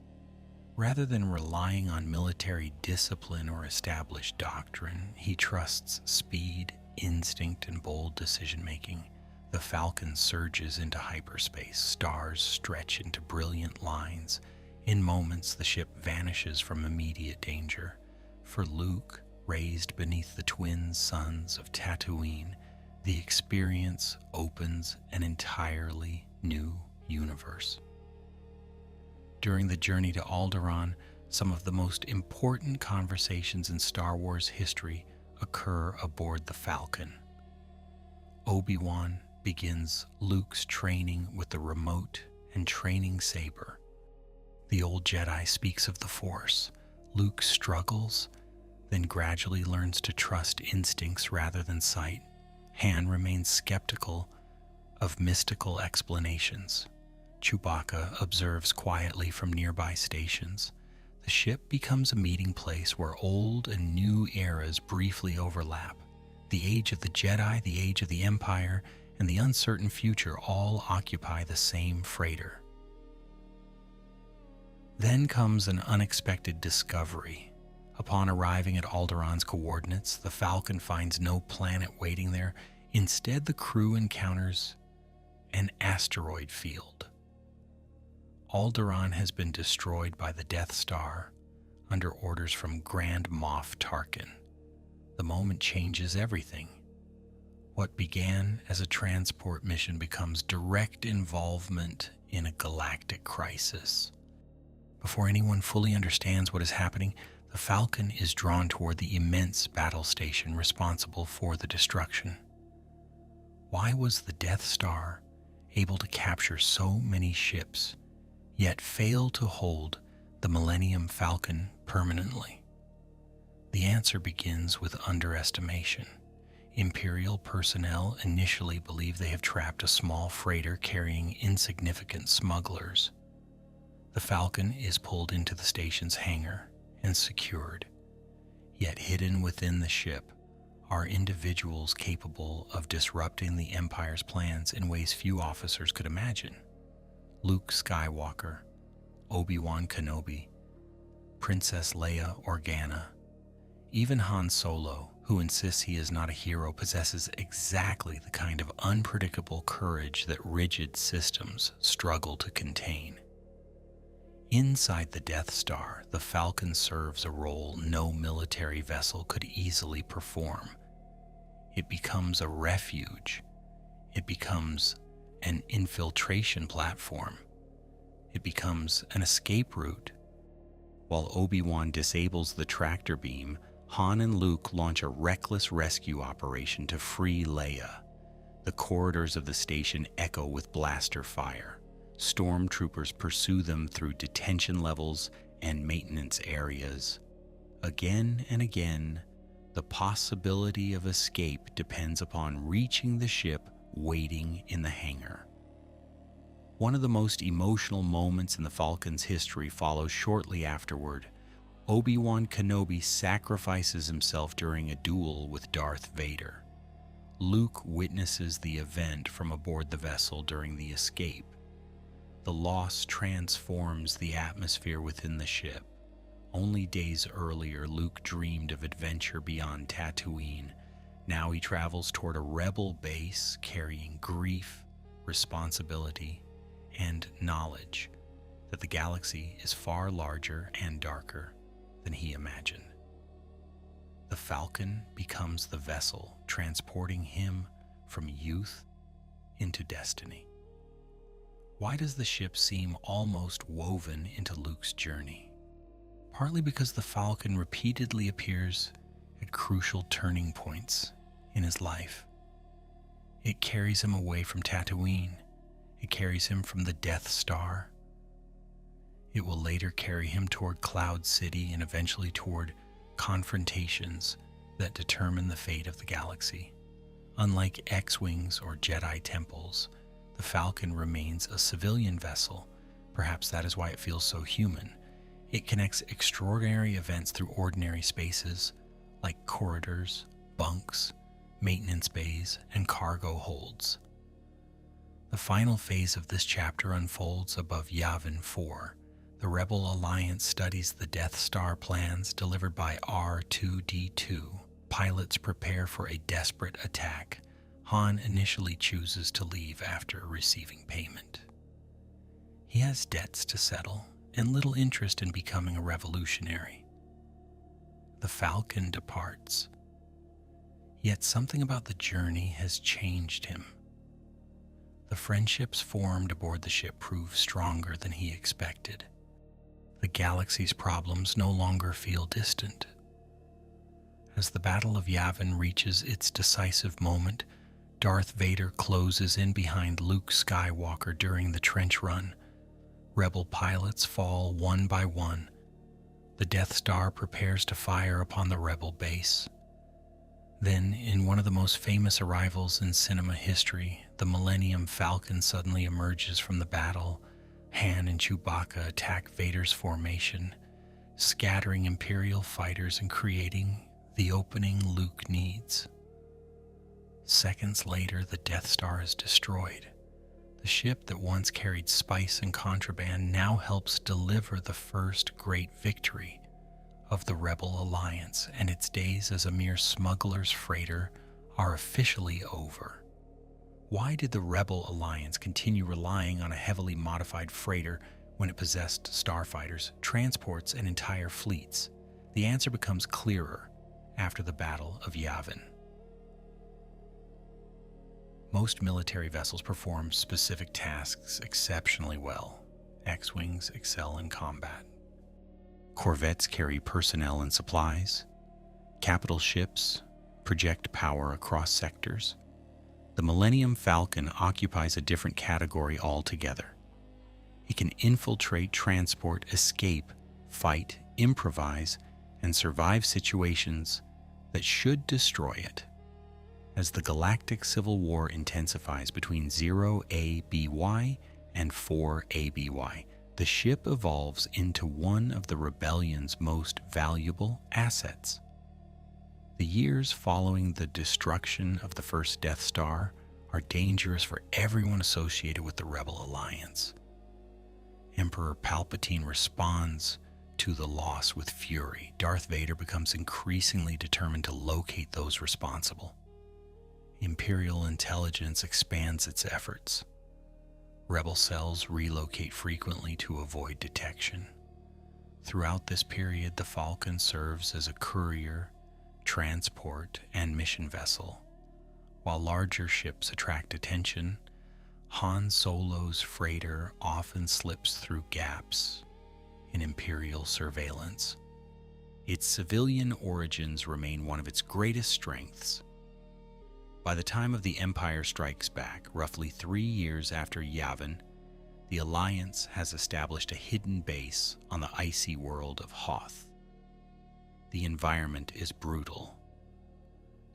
S1: Rather than relying on military discipline or established doctrine, he trusts speed, instinct, and bold decision-making. The Falcon surges into hyperspace. Stars stretch into brilliant lines. In moments, the ship vanishes from immediate danger. For Luke, raised beneath the twin suns of Tatooine, the experience opens an entirely new universe. During the journey to Alderaan, some of the most important conversations in Star Wars history occur aboard the Falcon. Obi-Wan begins Luke's training with the remote and training saber. The old Jedi speaks of the Force. Luke struggles, then gradually learns to trust instincts rather than sight. Han remains skeptical of mystical explanations. Chewbacca observes quietly from nearby stations. The ship becomes a meeting place where old and new eras briefly overlap. The age of the Jedi, the age of the Empire, and the uncertain future all occupy the same freighter. Then comes an unexpected discovery. Upon arriving at Alderaan's coordinates, the Falcon finds no planet waiting there. Instead, the crew encounters an asteroid field. Alderaan has been destroyed by the Death Star under orders from Grand Moff Tarkin. The moment changes everything. What began as a transport mission becomes direct involvement in a galactic crisis. Before anyone fully understands what is happening, the Falcon is drawn toward the immense battle station responsible for the destruction. Why was the Death Star able to capture so many ships, yet fail to hold the Millennium Falcon permanently? The answer begins with underestimation. Imperial personnel initially believe they have trapped a small freighter carrying insignificant smugglers. The Falcon is pulled into the station's hangar and secured. Yet hidden within the ship are individuals capable of disrupting the Empire's plans in ways few officers could imagine. Luke Skywalker, Obi-Wan Kenobi, Princess Leia Organa, even Han Solo, who insists he is not a hero, possesses exactly the kind of unpredictable courage that rigid systems struggle to contain. Inside the Death Star, the Falcon serves a role no military vessel could easily perform. It becomes a refuge. It becomes an infiltration platform. It becomes an escape route. While Obi-Wan disables the tractor beam, Han and Luke launch a reckless rescue operation to free Leia. The corridors of the station echo with blaster fire. Stormtroopers pursue them through detention levels and maintenance areas. Again and again, the possibility of escape depends upon reaching the ship waiting in the hangar. One of the most emotional moments in the Falcon's history follows shortly afterward. Obi-Wan Kenobi sacrifices himself during a duel with Darth Vader. Luke witnesses the event from aboard the vessel during the escape. The loss transforms the atmosphere within the ship. Only days earlier, Luke dreamed of adventure beyond Tatooine. Now he travels toward a rebel base carrying grief, responsibility, and knowledge that the galaxy is far larger and darker than he imagined. The Falcon becomes the vessel transporting him from youth into destiny. Why does the ship seem almost woven into Luke's journey? Partly because the Falcon repeatedly appears at crucial turning points in his life. It carries him away from Tatooine. It carries him from the Death Star. It will later carry him toward Cloud City and eventually toward confrontations that determine the fate of the galaxy. Unlike X-Wings or Jedi temples, the Falcon remains a civilian vessel. Perhaps that is why it feels so human. It connects extraordinary events through ordinary spaces like corridors, bunks, maintenance bays, and cargo holds. The final phase of this chapter unfolds above Yavin 4. The Rebel Alliance studies the Death Star plans delivered by R2-D2. Pilots prepare for a desperate attack. Han initially chooses to leave after receiving payment. He has debts to settle and little interest in becoming a revolutionary. The Falcon departs. Yet something about the journey has changed him. The friendships formed aboard the ship prove stronger than he expected. The galaxy's problems no longer feel distant. As the Battle of Yavin reaches its decisive moment, Darth Vader closes in behind Luke Skywalker during the trench run. Rebel pilots fall one by one. The Death Star prepares to fire upon the Rebel base. Then, in one of the most famous arrivals in cinema history, the Millennium Falcon suddenly emerges from the battle. Han and Chewbacca attack Vader's formation, scattering Imperial fighters and creating the opening Luke needs. Seconds later, the Death Star is destroyed. The ship that once carried spice and contraband now helps deliver the first great victory of the Rebel Alliance, and its days as a mere smuggler's freighter are officially over. Why did the Rebel Alliance continue relying on a heavily modified freighter when it possessed starfighters, transports, and entire fleets? The answer becomes clearer after the Battle of Yavin. Most military vessels perform specific tasks exceptionally well. X-Wings excel in combat. Corvettes carry personnel and supplies. Capital ships project power across sectors. The Millennium Falcon occupies a different category altogether. It can infiltrate, transport, escape, fight, improvise, and survive situations that should destroy it. As the galactic civil war intensifies between 0 ABY and 4 ABY, the ship evolves into one of the rebellion's most valuable assets. The years following the destruction of the first Death Star are dangerous for everyone associated with the Rebel Alliance. Emperor Palpatine responds to the loss with fury. Darth Vader becomes increasingly determined to locate those responsible. Imperial intelligence expands its efforts. Rebel cells relocate frequently to avoid detection. Throughout this period, the Falcon serves as a courier, transport, and mission vessel. While larger ships attract attention, Han Solo's freighter often slips through gaps in Imperial surveillance. Its civilian origins remain one of its greatest strengths. By the time of The Empire Strikes Back, roughly 3 years after Yavin, the Alliance has established a hidden base on the icy world of Hoth. The environment is brutal.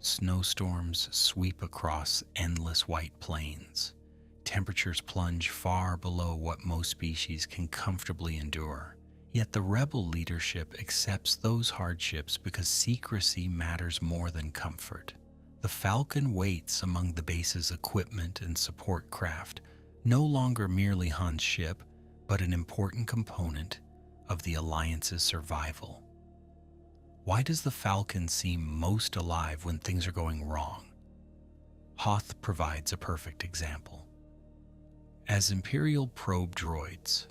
S1: Snowstorms sweep across endless white plains. Temperatures plunge far below what most species can comfortably endure. Yet the rebel leadership accepts those hardships because secrecy matters more than comfort. The Falcon waits among the base's equipment and support craft, no longer merely Han's ship, but an important component of the Alliance's survival. Why does the Falcon seem most alive when things are going wrong? Hoth provides a perfect example. As Imperial probe droids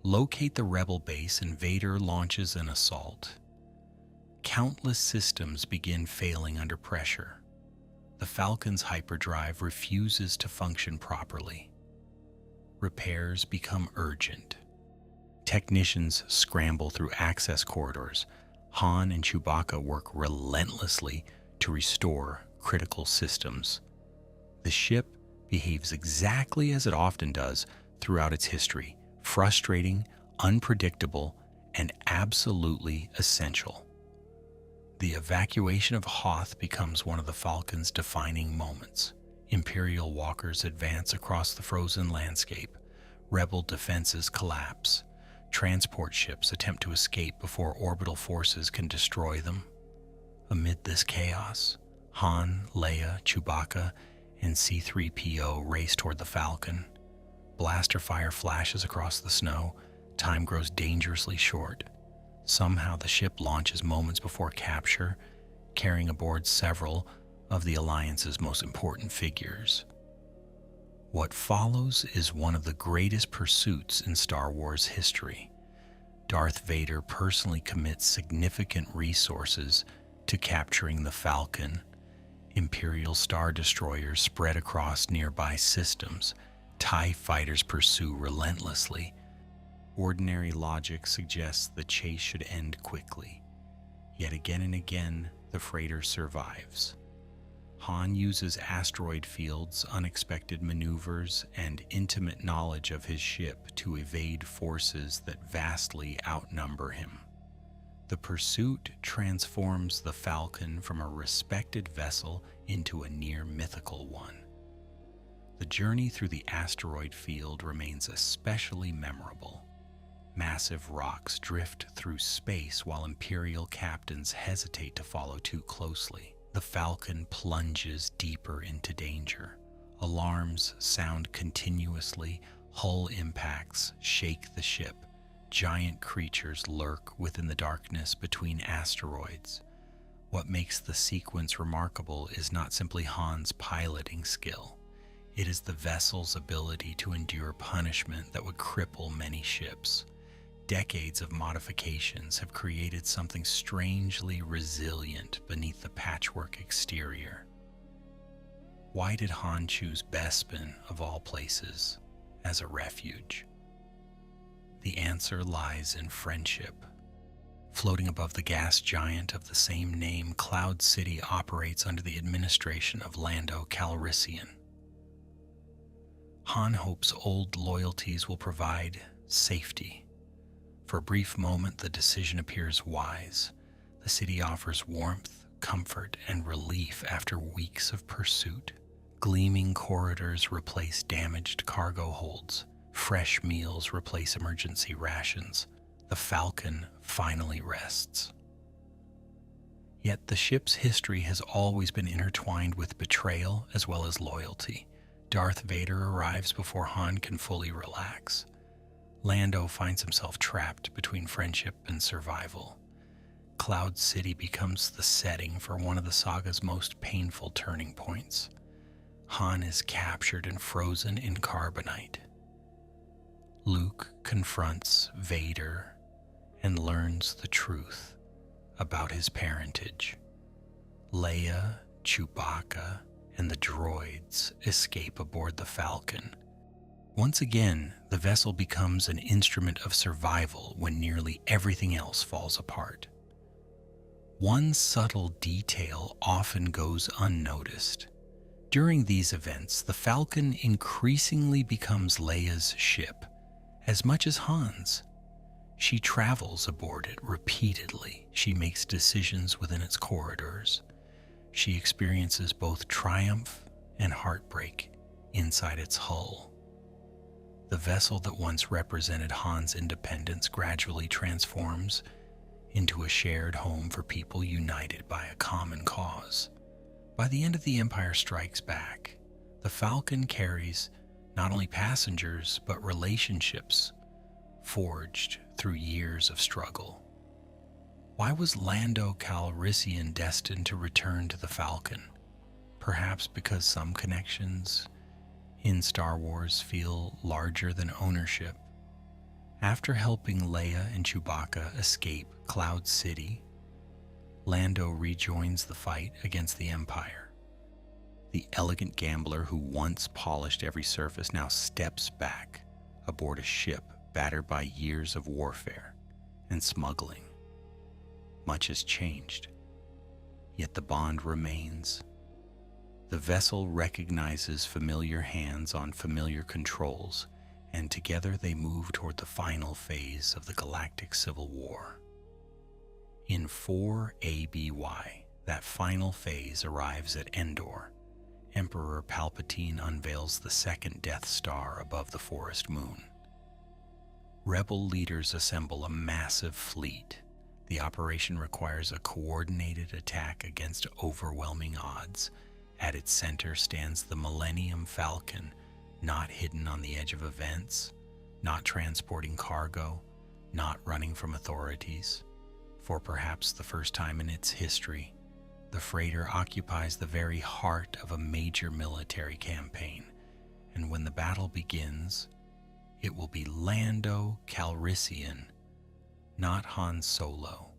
S1: locate the rebel base and Vader launches an assault, countless systems begin failing under pressure. The Falcon's hyperdrive refuses to function properly. Repairs become urgent. Technicians scramble through access corridors. Han and Chewbacca work relentlessly to restore critical systems. The ship behaves exactly as it often does throughout its history, frustrating, unpredictable, and absolutely essential. The evacuation of Hoth becomes one of the Falcon's defining moments. Imperial walkers advance across the frozen landscape. Rebel defenses collapse. Transport ships attempt to escape before orbital forces can destroy them. Amid this chaos, Han, Leia, Chewbacca, and C-3PO race toward the Falcon. Blaster fire flashes across the snow. Time grows dangerously short. Somehow the ship launches moments before capture, carrying aboard several of the Alliance's most important figures. What follows is one of the greatest pursuits in Star Wars history. Darth Vader personally commits significant resources to capturing the Falcon. Imperial Star Destroyers spread across nearby systems. TIE fighters pursue relentlessly. Ordinary logic suggests the chase should end quickly. Yet again and again, the freighter survives. Han uses asteroid fields, unexpected maneuvers, and intimate knowledge of his ship to evade forces that vastly outnumber him. The pursuit transforms the Falcon from a respected vessel into a near mythical one. The journey through the asteroid field remains especially memorable. Massive rocks drift through space while Imperial captains hesitate to follow too closely. The Falcon plunges deeper into danger. Alarms sound continuously, hull impacts shake the ship. Giant creatures lurk within the darkness between asteroids. What makes the sequence remarkable is not simply Han's piloting skill. It is the vessel's ability to endure punishment that would cripple many ships. Decades of modifications have created something strangely resilient beneath the patchwork exterior. Why did Han choose Bespin, of all places, as a refuge? The answer lies in friendship. Floating above the gas giant of the same name, Cloud City operates under the administration of Lando Calrissian. Han hopes old loyalties will provide safety. For a brief moment, the decision appears wise. The city offers warmth, comfort, and relief after weeks of pursuit. Gleaming corridors replace damaged cargo holds. Fresh meals replace emergency rations. The Falcon finally rests. Yet the ship's history has always been intertwined with betrayal as well as loyalty. Darth Vader arrives before Han can fully relax. Lando finds himself trapped between friendship and survival. Cloud City becomes the setting for one of the saga's most painful turning points. Han is captured and frozen in carbonite. Luke confronts Vader and learns the truth about his parentage. Leia, Chewbacca, and the droids escape aboard the Falcon. Once again, the vessel becomes an instrument of survival when nearly everything else falls apart. One subtle detail often goes unnoticed. During these events, the Falcon increasingly becomes Leia's ship, as much as Han's. She travels aboard it repeatedly. She makes decisions within its corridors. She experiences both triumph and heartbreak inside its hull. The vessel that once represented Han's independence gradually transforms into a shared home for people united by a common cause. By the end of The Empire Strikes Back, the Falcon carries not only passengers but relationships forged through years of struggle. Why was Lando Calrissian destined to return to the Falcon? Perhaps because some connections in Star Wars feel larger than ownership. After helping Leia and Chewbacca escape Cloud City, Lando rejoins the fight against the Empire. The elegant gambler who once polished every surface now steps back aboard a ship battered by years of warfare and smuggling. Much has changed, yet the bond remains. The vessel recognizes familiar hands on familiar controls, and together they move toward the final phase of the galactic civil war. In 4 ABY, that final phase arrives at Endor. Emperor Palpatine unveils the second Death Star above the forest moon. Rebel leaders assemble a massive fleet. The operation requires a coordinated attack against overwhelming odds. At its center stands the Millennium Falcon, not hidden on the edge of events, not transporting cargo, not running from authorities. For perhaps the first time in its history, the freighter occupies the very heart of a major military campaign, and when the battle begins, it will be Lando Calrissian, not Han Solo,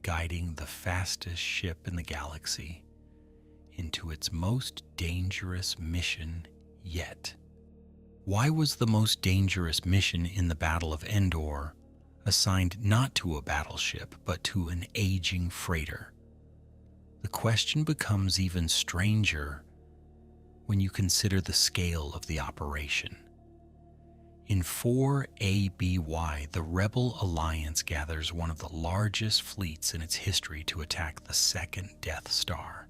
S1: guiding the fastest ship in the galaxy into its most dangerous mission yet. Why was the most dangerous mission in the Battle of Endor assigned not to a battleship, but to an aging freighter? The question becomes even stranger when you consider the scale of the operation. In 4 ABY, the Rebel Alliance gathers one of the largest fleets in its history to attack the second Death Star.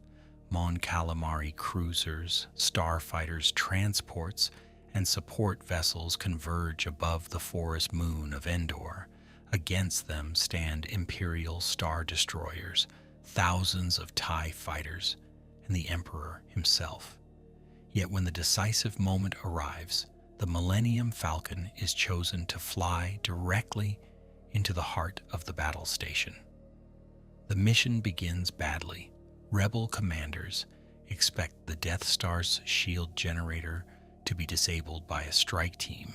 S1: Mon Calamari cruisers, starfighters, transports, and support vessels converge above the forest moon of Endor. Against them stand Imperial star destroyers, thousands of TIE fighters, and the Emperor himself. Yet when the decisive moment arrives, the Millennium Falcon is chosen to fly directly into the heart of the battle station. The mission begins badly. Rebel commanders expect the Death Star's shield generator to be disabled by a strike team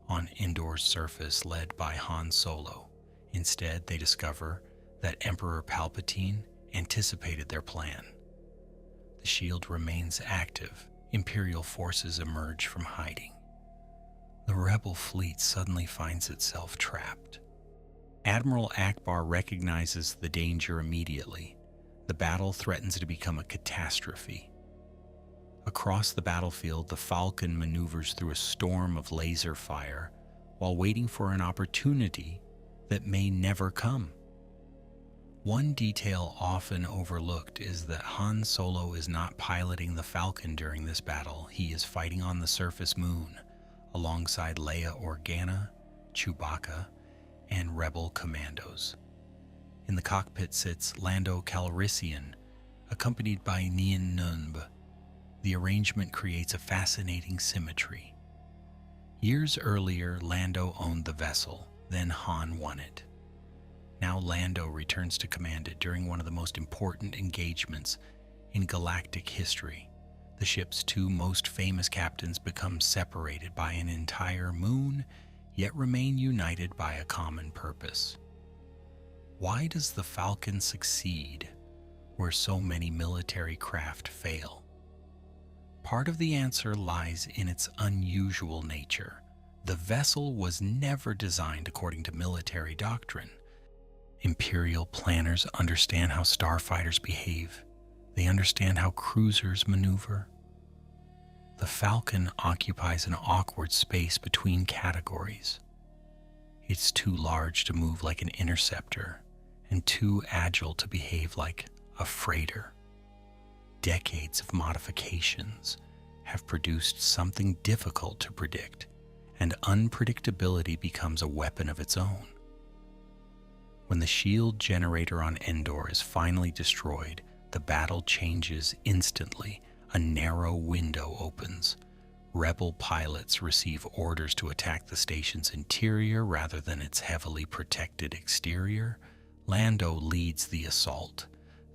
S1: on Endor's surface led by Han Solo. Instead, they discover that Emperor Palpatine anticipated their plan. The shield remains active. Imperial forces emerge from hiding. The rebel fleet suddenly finds itself trapped. Admiral Akbar recognizes the danger immediately. The battle threatens to become a catastrophe. Across the battlefield, the Falcon maneuvers through a storm of laser fire while waiting for an opportunity that may never come. One detail often overlooked is that Han Solo is not piloting the Falcon during this battle. He is fighting on the surface moon alongside Leia Organa, Chewbacca, and Rebel commandos. In the cockpit sits Lando Calrissian, accompanied by Nien Nunb. The arrangement creates a fascinating symmetry. Years earlier, Lando owned the vessel, then Han won it. Now Lando returns to command it during one of the most important engagements in galactic history. The ship's two most famous captains become separated by an entire moon, yet remain united by a common purpose. Why does the Falcon succeed where so many military craft fail? Part of the answer lies in its unusual nature. The vessel was never designed according to military doctrine. Imperial planners understand how starfighters behave. They understand how cruisers maneuver. The Falcon occupies an awkward space between categories. It's too large to move like an interceptor and too agile to behave like a freighter. Decades of modifications have produced something difficult to predict, and unpredictability becomes a weapon of its own. When the shield generator on Endor is finally destroyed, the battle changes instantly. A narrow window opens. Rebel pilots receive orders to attack the station's interior rather than its heavily protected exterior. Lando leads the assault.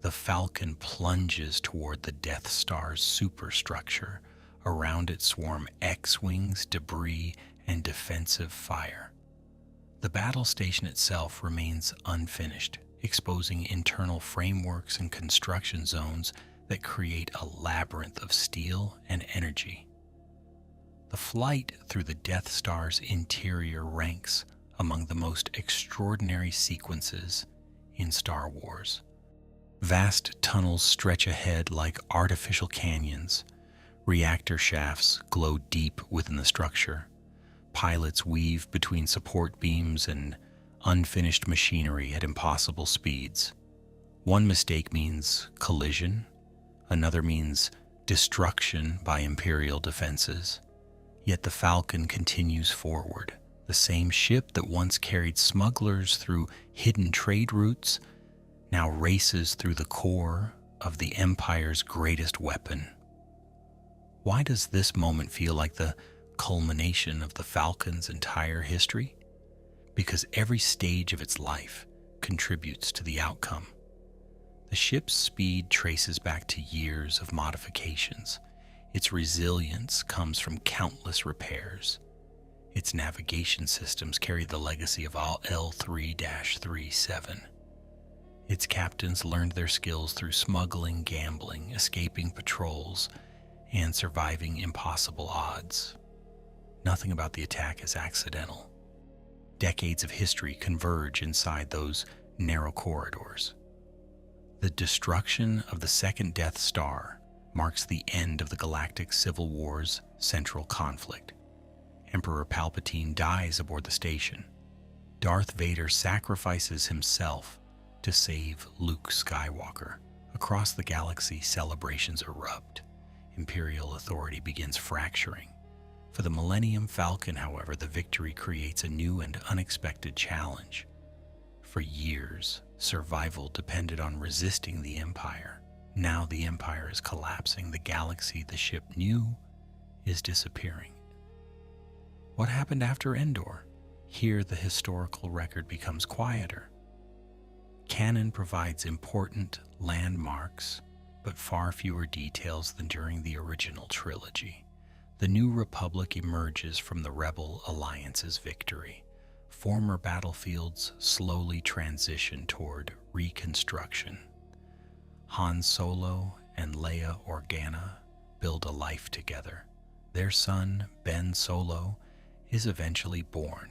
S1: The Falcon plunges toward the Death Star's superstructure. Around it swarm X-wings, debris, and defensive fire. The battle station itself remains unfinished, exposing internal frameworks and construction zones that create a labyrinth of steel and energy. The flight through the Death Star's interior ranks among the most extraordinary sequences in Star Wars. Vast tunnels stretch ahead like artificial canyons. Reactor shafts glow deep within the structure. Pilots weave between support beams and unfinished machinery at impossible speeds. One mistake means collision, another means destruction by Imperial defenses. Yet the Falcon continues forward. The same ship that once carried smugglers through hidden trade routes now races through the core of the Empire's greatest weapon. Why does this moment feel like the culmination of the Falcon's entire history? Because every stage of its life contributes to the outcome. The ship's speed traces back to years of modifications. Its resilience comes from countless repairs. Its navigation systems carry the legacy of L3-37. Its captains learned their skills through smuggling, gambling, escaping patrols, and surviving impossible odds. Nothing about the attack is accidental. Decades of history converge inside those narrow corridors. The destruction of the second Death Star marks the end of the Galactic Civil War's central conflict. Emperor Palpatine dies aboard the station. Darth Vader sacrifices himself to save Luke Skywalker. Across the galaxy, celebrations erupt. Imperial authority begins fracturing. For the Millennium Falcon, however, the victory creates a new and unexpected challenge. For years, Survival depended on resisting the Empire. Now the Empire is collapsing. The galaxy the ship knew is disappearing. What happened after Endor? Here the historical record becomes quieter. Canon provides important landmarks, but far fewer details than during the original trilogy. The New Republic emerges from the Rebel Alliance's victory. Former battlefields slowly transition toward reconstruction. Han Solo and Leia Organa build a life together. Their son, Ben Solo, is eventually born.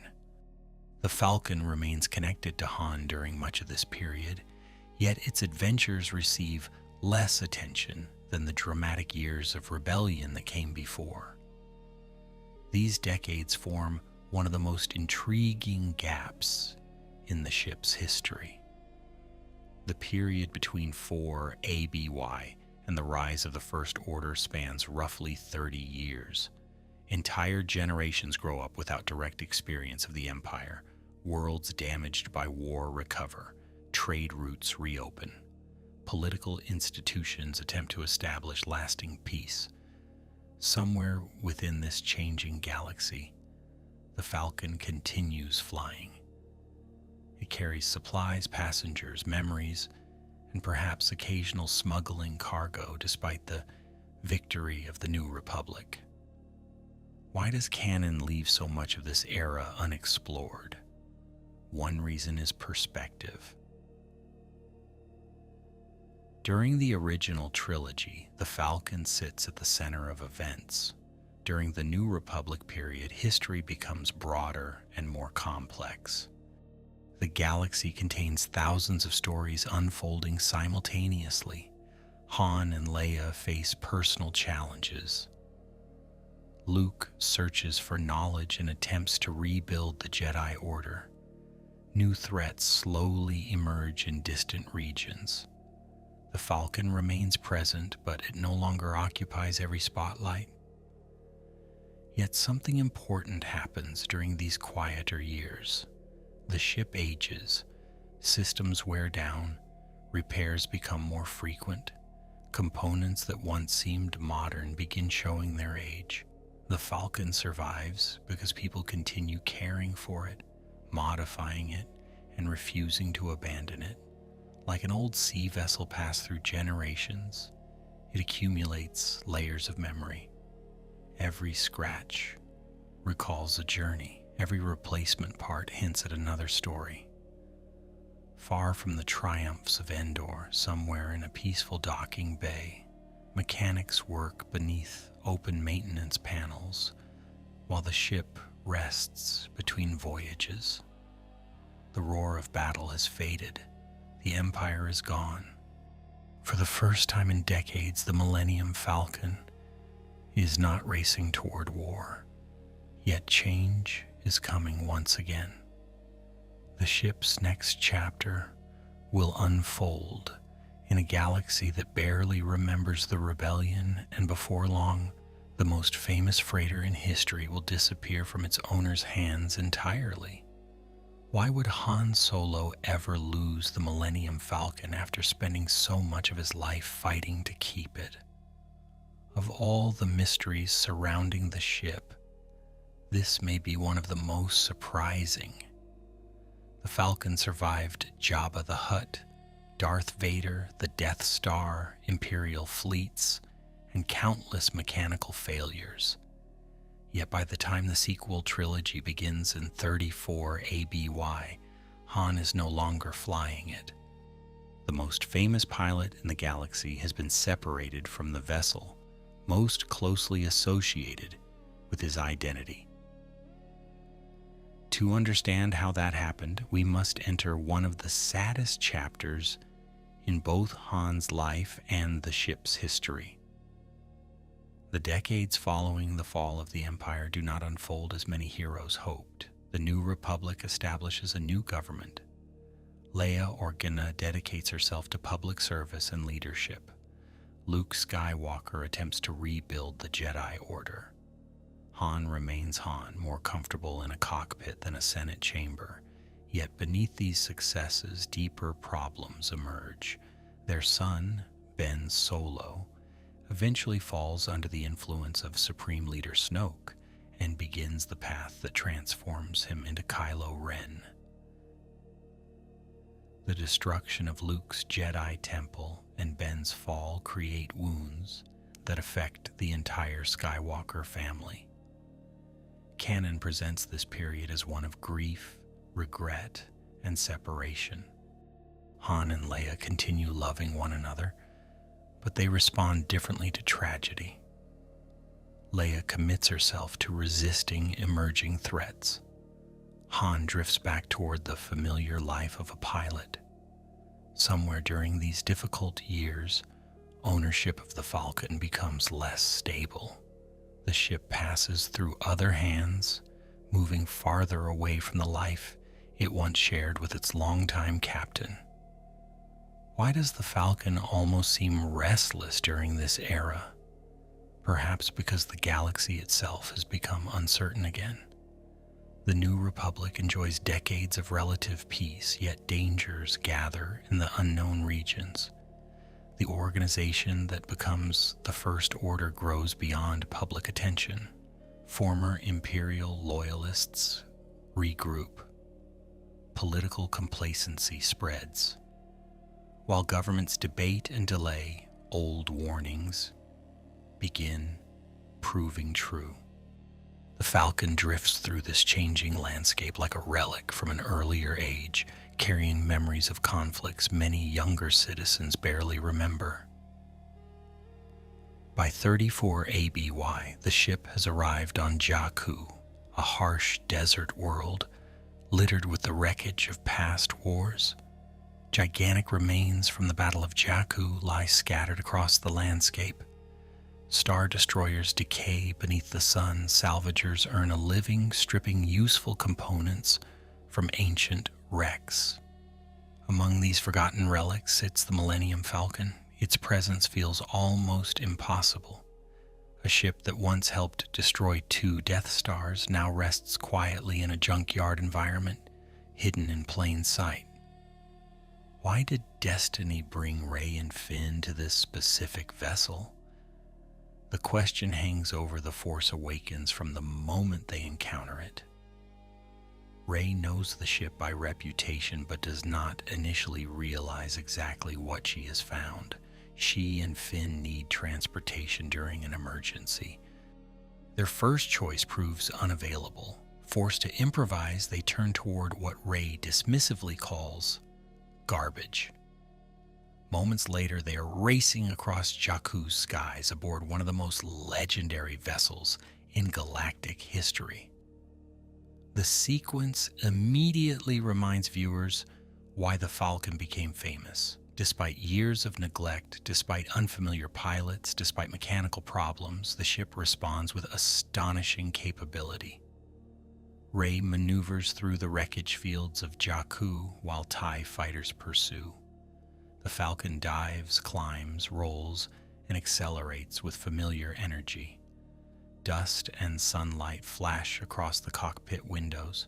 S1: The Falcon remains connected to Han during much of this period, yet its adventures receive less attention than the dramatic years of rebellion that came before. These decades form one of the most intriguing gaps in the ship's history. The period between 4 ABY and the rise of the First Order spans roughly 30 years. Entire generations grow up without direct experience of the Empire. Worlds damaged by war recover. Trade routes reopen. Political institutions attempt to establish lasting peace. Somewhere within this changing galaxy, the Falcon continues flying. It carries supplies, passengers, memories, and perhaps occasional smuggling cargo despite the victory of the New Republic. Why does canon leave so much of this era unexplored? One reason is perspective. During the original trilogy, the Falcon sits at the center of events. During the New Republic period, history becomes broader and more complex. The galaxy contains thousands of stories unfolding simultaneously. Han and Leia face personal challenges. Luke searches for knowledge and attempts to rebuild the Jedi Order. New threats slowly emerge in distant regions. The Falcon remains present, but it no longer occupies every spotlight. Yet something important happens during these quieter years. The ship ages, systems wear down, repairs become more frequent, components that once seemed modern begin showing their age. The Falcon survives because people continue caring for it, modifying it, and refusing to abandon it. Like an old sea vessel passed through generations, it accumulates layers of memory. Every scratch recalls a journey. Every replacement part hints at another story. Far from the triumphs of Endor, somewhere in a peaceful docking bay, mechanics work beneath open maintenance panels while the ship rests between voyages. The roar of battle has faded. The Empire is gone. For the first time in decades, the Millennium Falcon is not racing toward war. Yet change is coming once again. The ship's next chapter will unfold in a galaxy that barely remembers the rebellion, and before long, the most famous freighter in history will disappear from its owner's hands entirely. Why would Han Solo ever lose the Millennium Falcon after spending so much of his life fighting to keep it? Of all the mysteries surrounding the ship, this may be one of the most surprising. The Falcon survived Jabba the Hutt, Darth Vader, the Death Star, Imperial fleets, and countless mechanical failures. Yet by the time the sequel trilogy begins in 34 ABY, Han is no longer flying it. The most famous pilot in the galaxy has been separated from the vessel most closely associated with his identity. To understand how that happened, we must enter one of the saddest chapters in both Han's life and the ship's history. The decades following the fall of the Empire do not unfold as many heroes hoped. The New Republic establishes a new government. Leia Organa dedicates herself to public service and leadership. Luke Skywalker attempts to rebuild the Jedi Order. Han remains Han, more comfortable in a cockpit than a Senate chamber. Yet beneath these successes, deeper problems emerge. Their son, Ben Solo, eventually falls under the influence of Supreme Leader Snoke and begins the path that transforms him into Kylo Ren. The destruction of Luke's Jedi temple and Ben's fall create wounds that affect the entire Skywalker family. Canon presents this period as one of grief, regret, and separation. Han and Leia continue loving one another, but they respond differently to tragedy. Leia commits herself to resisting emerging threats. Han drifts back toward the familiar life of a pilot. Somewhere during these difficult years, ownership of the Falcon becomes less stable. The ship passes through other hands, moving farther away from the life it once shared with its longtime captain. Why does the Falcon almost seem restless during this era? Perhaps because the galaxy itself has become uncertain again. The New Republic enjoys decades of relative peace, yet dangers gather in the unknown regions. The organization that becomes the First Order grows beyond public attention. Former Imperial loyalists regroup. Political complacency spreads. While governments debate and delay, old warnings begin proving true. The Falcon drifts through this changing landscape like a relic from an earlier age, carrying memories of conflicts many younger citizens barely remember. By 34 ABY, the ship has arrived on Jakku, a harsh desert world littered with the wreckage of past wars. Gigantic remains from the Battle of Jakku lie scattered across the landscape. Star destroyers decay beneath the sun. Salvagers earn a living, stripping useful components from ancient wrecks. Among these forgotten relics sits the Millennium Falcon. Its presence feels almost impossible. A ship that once helped destroy 2 Death Stars now rests quietly in a junkyard environment, hidden in plain sight. Why did destiny bring Rey and Finn to this specific vessel? The question hangs over The Force Awakens from the moment they encounter it. Rey knows the ship by reputation but does not initially realize exactly what she has found. She and Finn need transportation during an emergency. Their first choice proves unavailable. Forced to improvise, they turn toward what Rey dismissively calls garbage. Moments later, they are racing across Jakku's skies aboard one of the most legendary vessels in galactic history. The sequence immediately reminds viewers why the Falcon became famous. Despite years of neglect, despite unfamiliar pilots, despite mechanical problems, the ship responds with astonishing capability. Rey maneuvers through the wreckage fields of Jakku while TIE fighters pursue. The Falcon dives, climbs, rolls, and accelerates with familiar energy. Dust and sunlight flash across the cockpit windows.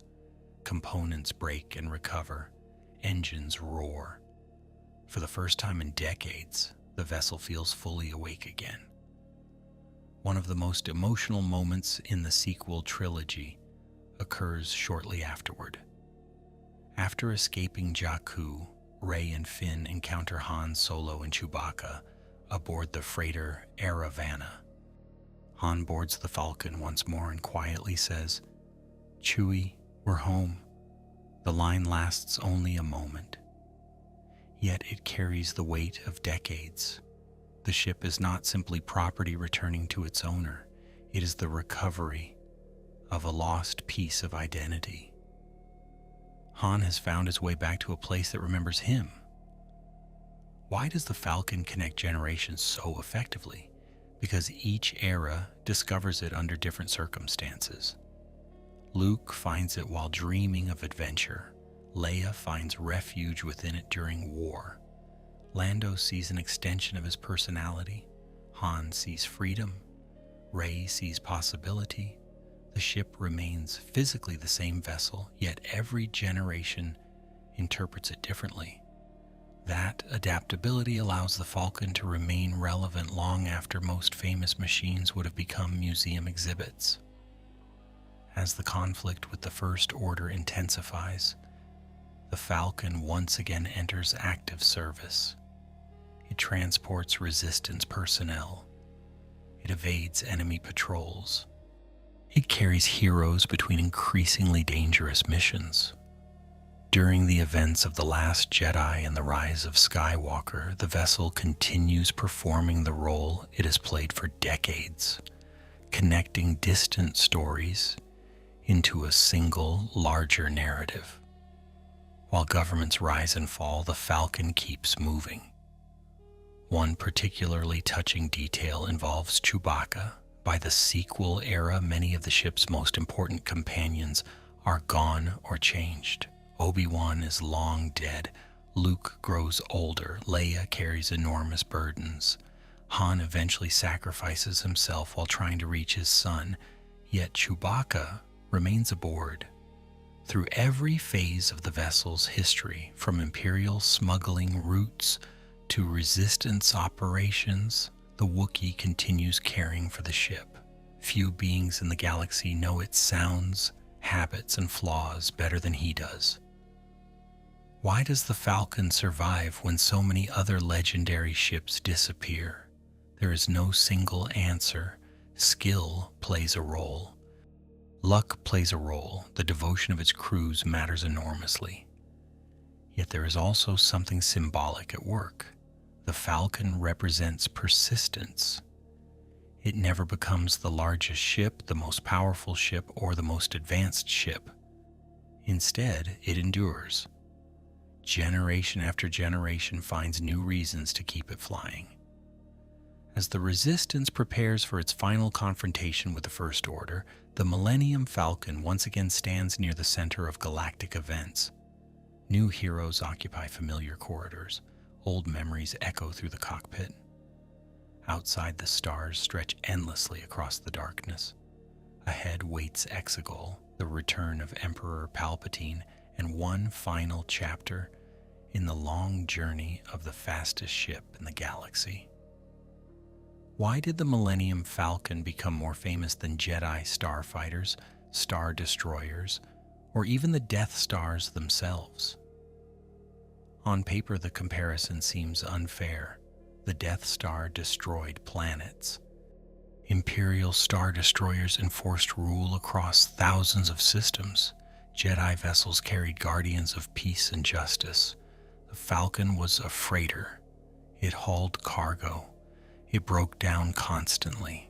S1: Components break and recover. Engines roar. For the first time in decades, the vessel feels fully awake again. One of the most emotional moments in the sequel trilogy occurs shortly afterward. After escaping Jakku, Rey and Finn encounter Han Solo and Chewbacca aboard the freighter Aravana. Han boards the Falcon once more and quietly says, "Chewie, we're home." The line lasts only a moment. Yet it carries the weight of decades. The ship is not simply property returning to its owner. It is the recovery of a lost piece of identity. Han has found his way back to a place that remembers him. Why does the Falcon connect generations so effectively? Because each era discovers it under different circumstances. Luke finds it while dreaming of adventure. Leia finds refuge within it during war. Lando sees an extension of his personality. Han sees freedom. Rey sees possibility. The ship remains physically the same vessel, yet every generation interprets it differently. That adaptability allows the Falcon to remain relevant long after most famous machines would have become museum exhibits. As the conflict with the First Order intensifies, the Falcon once again enters active service. It transports resistance personnel. It evades enemy patrols. It carries heroes between increasingly dangerous missions. During the events of The Last Jedi and the Rise of Skywalker, the vessel continues performing the role it has played for decades, connecting distant stories into a single, larger narrative. While governments rise and fall, the Falcon keeps moving. One particularly touching detail involves Chewbacca. By the sequel era, many of the ship's most important companions are gone or changed. Obi-Wan is long dead. Luke grows older. Leia carries enormous burdens. Han eventually sacrifices himself while trying to reach his son, yet Chewbacca remains aboard. Through every phase of the vessel's history, from Imperial smuggling routes to resistance operations, the Wookiee continues caring for the ship. Few beings in the galaxy know its sounds, habits, and flaws better than he does. Why does the Falcon survive when so many other legendary ships disappear? There is no single answer. Skill plays a role. Luck plays a role. The devotion of its crews matters enormously. Yet there is also something symbolic at work. The Falcon represents persistence. It never becomes the largest ship, the most powerful ship, or the most advanced ship. Instead, it endures. Generation after generation finds new reasons to keep it flying. As the Resistance prepares for its final confrontation with the First Order, the Millennium Falcon once again stands near the center of galactic events. New heroes occupy familiar corridors. Old memories echo through the cockpit. Outside, the stars stretch endlessly across the darkness. Ahead waits Exegol, the return of Emperor Palpatine, and one final chapter in the long journey of the fastest ship in the galaxy. Why did the Millennium Falcon become more famous than Jedi starfighters, star destroyers, or even the Death Stars themselves? On paper, the comparison seems unfair. The Death Star destroyed planets. Imperial star destroyers enforced rule across thousands of systems. Jedi vessels carried guardians of peace and justice. The Falcon was a freighter. It hauled cargo. It broke down constantly.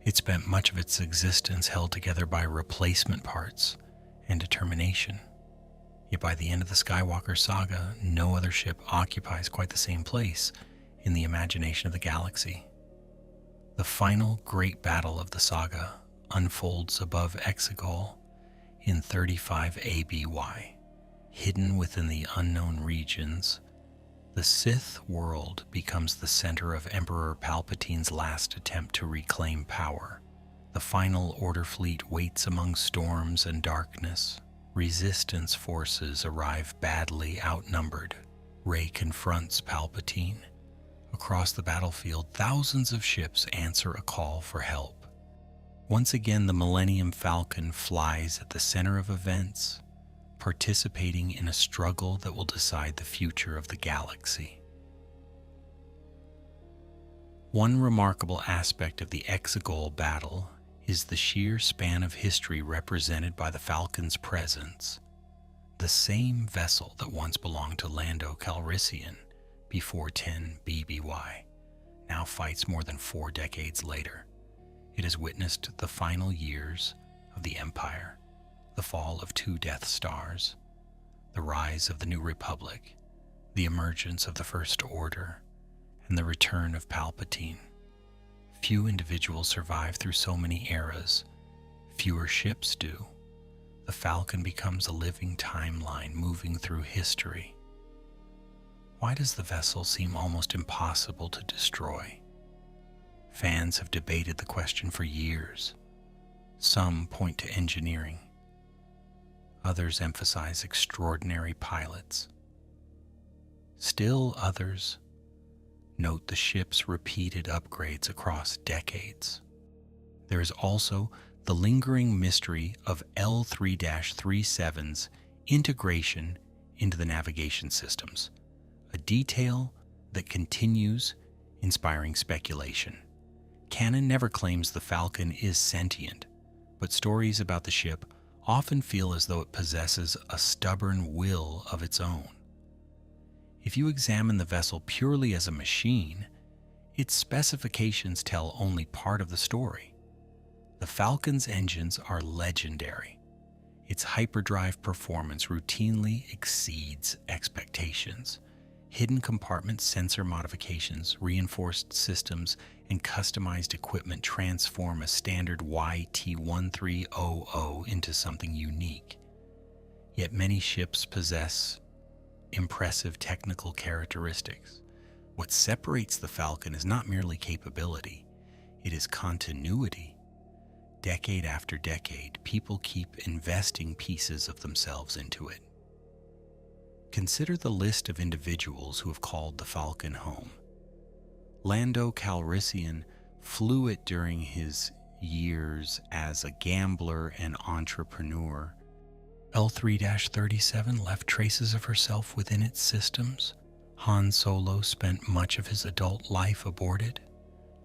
S1: It spent much of its existence held together by replacement parts and determination. Yet by the end of the Skywalker saga, no other ship occupies quite the same place in the imagination of the galaxy. The final great battle of the saga unfolds above Exegol in 35 ABY. Hidden within the unknown regions, the Sith world becomes the center of Emperor Palpatine's last attempt to reclaim power. The final Order fleet waits among storms and darkness. Resistance forces arrive badly outnumbered. Rey confronts Palpatine. Across the battlefield, thousands of ships answer a call for help. Once again, the Millennium Falcon flies at the center of events, participating in a struggle that will decide the future of the galaxy. One remarkable aspect of the Exegol battle is the sheer span of history represented by the Falcon's presence. The same vessel that once belonged to Lando Calrissian before 10 BBY now fights more than 4 decades later. It has witnessed the final years of the Empire, the fall of 2 Death Stars, the rise of the New Republic, the emergence of the First Order, and the return of Palpatine. Few individuals survive through so many eras. Fewer ships do. The Falcon becomes a living timeline moving through history. Why does the vessel seem almost impossible to destroy? Fans have debated the question for years. Some point to engineering. Others emphasize extraordinary pilots. Still others note the ship's repeated upgrades across decades. There is also the lingering mystery of L3-37's integration into the navigation systems, a detail that continues inspiring speculation. Canon never claims the Falcon is sentient, but stories about the ship often feel as though it possesses a stubborn will of its own. If you examine the vessel purely as a machine, its specifications tell only part of the story. The Falcon's engines are legendary. Its hyperdrive performance routinely exceeds expectations. Hidden compartment sensor modifications, reinforced systems, and customized equipment transform a standard YT-1300 into something unique. Yet many ships possess impressive technical characteristics. What separates the Falcon is not merely capability, it is continuity. Decade after decade, people keep investing pieces of themselves into it. Consider the list of individuals who have called the Falcon home. Lando Calrissian flew it during his years as a gambler and entrepreneur. L3-37 left traces of herself within its systems. Han Solo spent much of his adult life aboard it.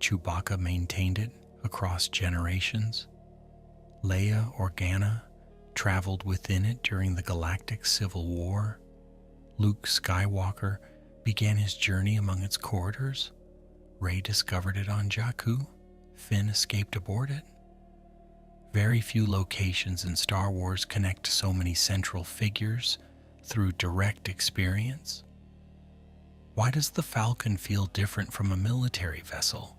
S1: Chewbacca maintained it across generations. Leia Organa traveled within it during the Galactic Civil War. Luke Skywalker began his journey among its corridors. Rey discovered it on Jakku. Finn escaped aboard it. Very few locations in Star Wars connect so many central figures through direct experience. Why does the Falcon feel different from a military vessel?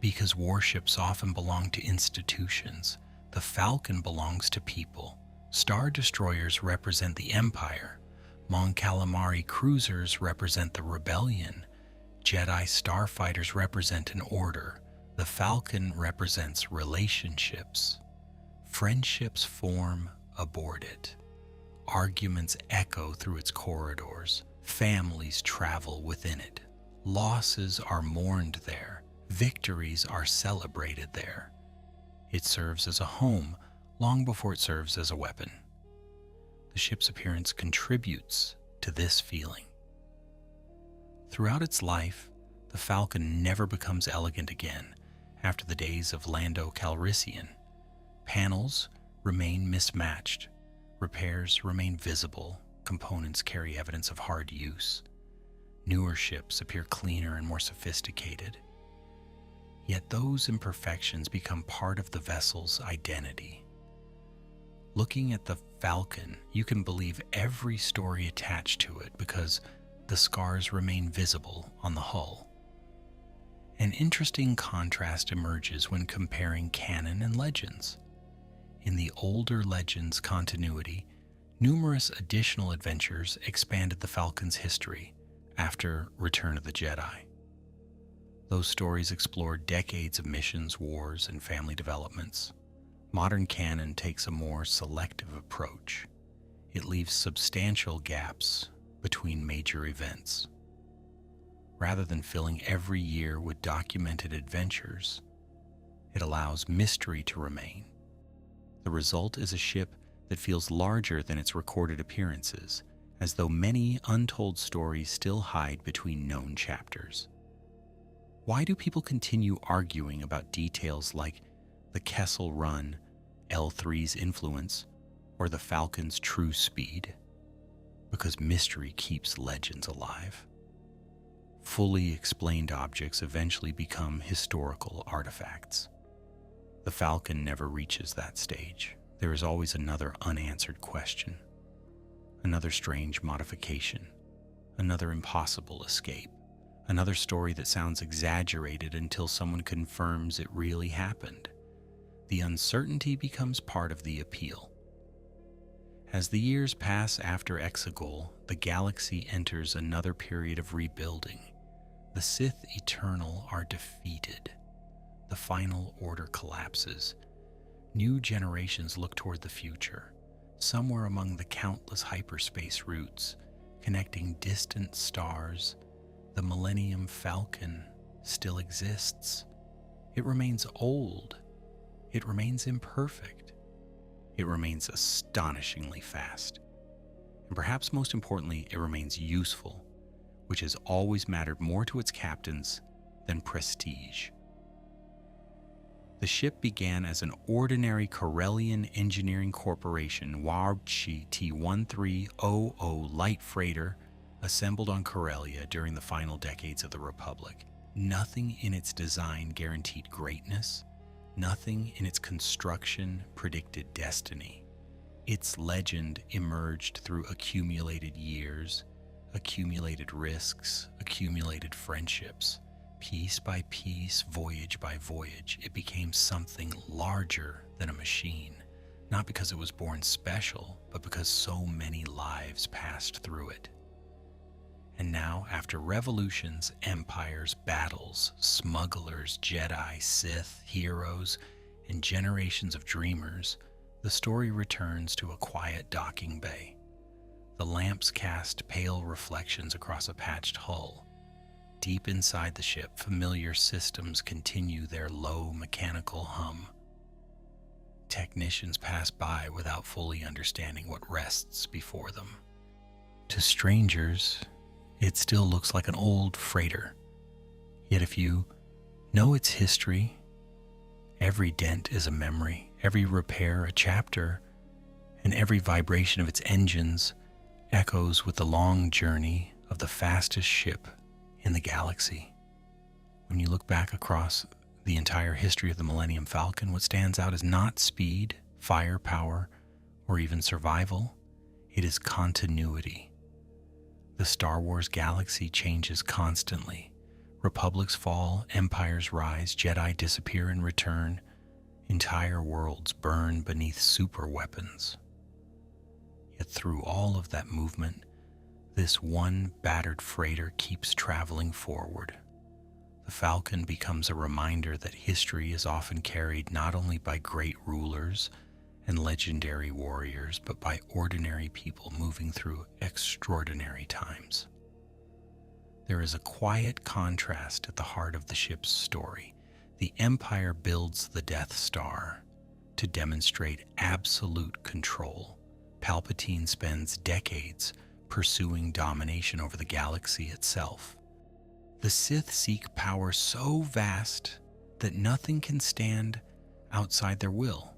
S1: Because warships often belong to institutions. The Falcon belongs to people. Star destroyers represent the Empire. Mon Calamari cruisers represent the Rebellion. Jedi starfighters represent an order. The Falcon represents relationships. Friendships form aboard it. Arguments echo through its corridors. Families travel within it. Losses are mourned there. Victories are celebrated there. It serves as a home long before it serves as a weapon. The ship's appearance contributes to this feeling. Throughout its life, the Falcon never becomes elegant again after the days of Lando Calrissian. Panels remain mismatched, repairs remain visible, components carry evidence of hard use. Newer ships appear cleaner and more sophisticated. Yet those imperfections become part of the vessel's identity. Looking at the Falcon, you can believe every story attached to it because the scars remain visible on the hull. An interesting contrast emerges when comparing canon and legends. In the older Legends continuity, numerous additional adventures expanded the Falcon's history after Return of the Jedi. Those stories explored decades of missions, wars, and family developments. Modern canon takes a more selective approach. It leaves substantial gaps between major events. Rather than filling every year with documented adventures, it allows mystery to remain. The result is a ship that feels larger than its recorded appearances, as though many untold stories still hide between known chapters. Why do people continue arguing about details like the Kessel Run, L3's influence, or the Falcon's true speed? Because mystery keeps legends alive. Fully explained objects eventually become historical artifacts. The Falcon never reaches that stage. There is always another unanswered question, another strange modification, another impossible escape, another story that sounds exaggerated until someone confirms it really happened. The uncertainty becomes part of the appeal. As the years pass after Exegol, the galaxy enters another period of rebuilding. The Sith Eternal are defeated. The final order collapses. New generations look toward the future, somewhere among the countless hyperspace routes connecting distant stars. The Millennium Falcon still exists. It remains old. It remains imperfect. It remains astonishingly fast. And perhaps most importantly, it remains useful, which has always mattered more to its captains than prestige. The ship began as an ordinary Corellian engineering corporation, Warbchi T-1300 light freighter assembled on Corellia during the final decades of the Republic. Nothing in its design guaranteed greatness. Nothing in its construction predicted destiny. Its legend emerged through accumulated years, accumulated risks, accumulated friendships. Piece by piece, voyage by voyage, it became something larger than a machine, not because it was born special, but because so many lives passed through it. And now, after revolutions, empires, battles, smugglers, Jedi, Sith, heroes, and generations of dreamers, the story returns to a quiet docking bay. The lamps cast pale reflections across a patched hull. Deep inside the ship, familiar systems continue their low mechanical hum. Technicians pass by without fully understanding what rests before them. To strangers, it still looks like an old freighter. Yet if you know its history, every dent is a memory, every repair a chapter, and every vibration of its engines echoes with the long journey of the fastest ship in the galaxy. When you look back across the entire history of the Millennium Falcon, what stands out is not speed, firepower, or even survival. It is continuity. The Star Wars galaxy changes constantly. Republics fall, empires rise, Jedi disappear and return. Entire worlds burn beneath super weapons. Yet through all of that movement, this one battered freighter keeps traveling forward. The Falcon becomes a reminder that history is often carried not only by great rulers and legendary warriors, but by ordinary people moving through extraordinary times. There is a quiet contrast at the heart of the ship's story. The Empire builds the Death Star to demonstrate absolute control. Palpatine spends decades pursuing domination over the galaxy itself. The Sith seek power so vast that nothing can stand outside their will.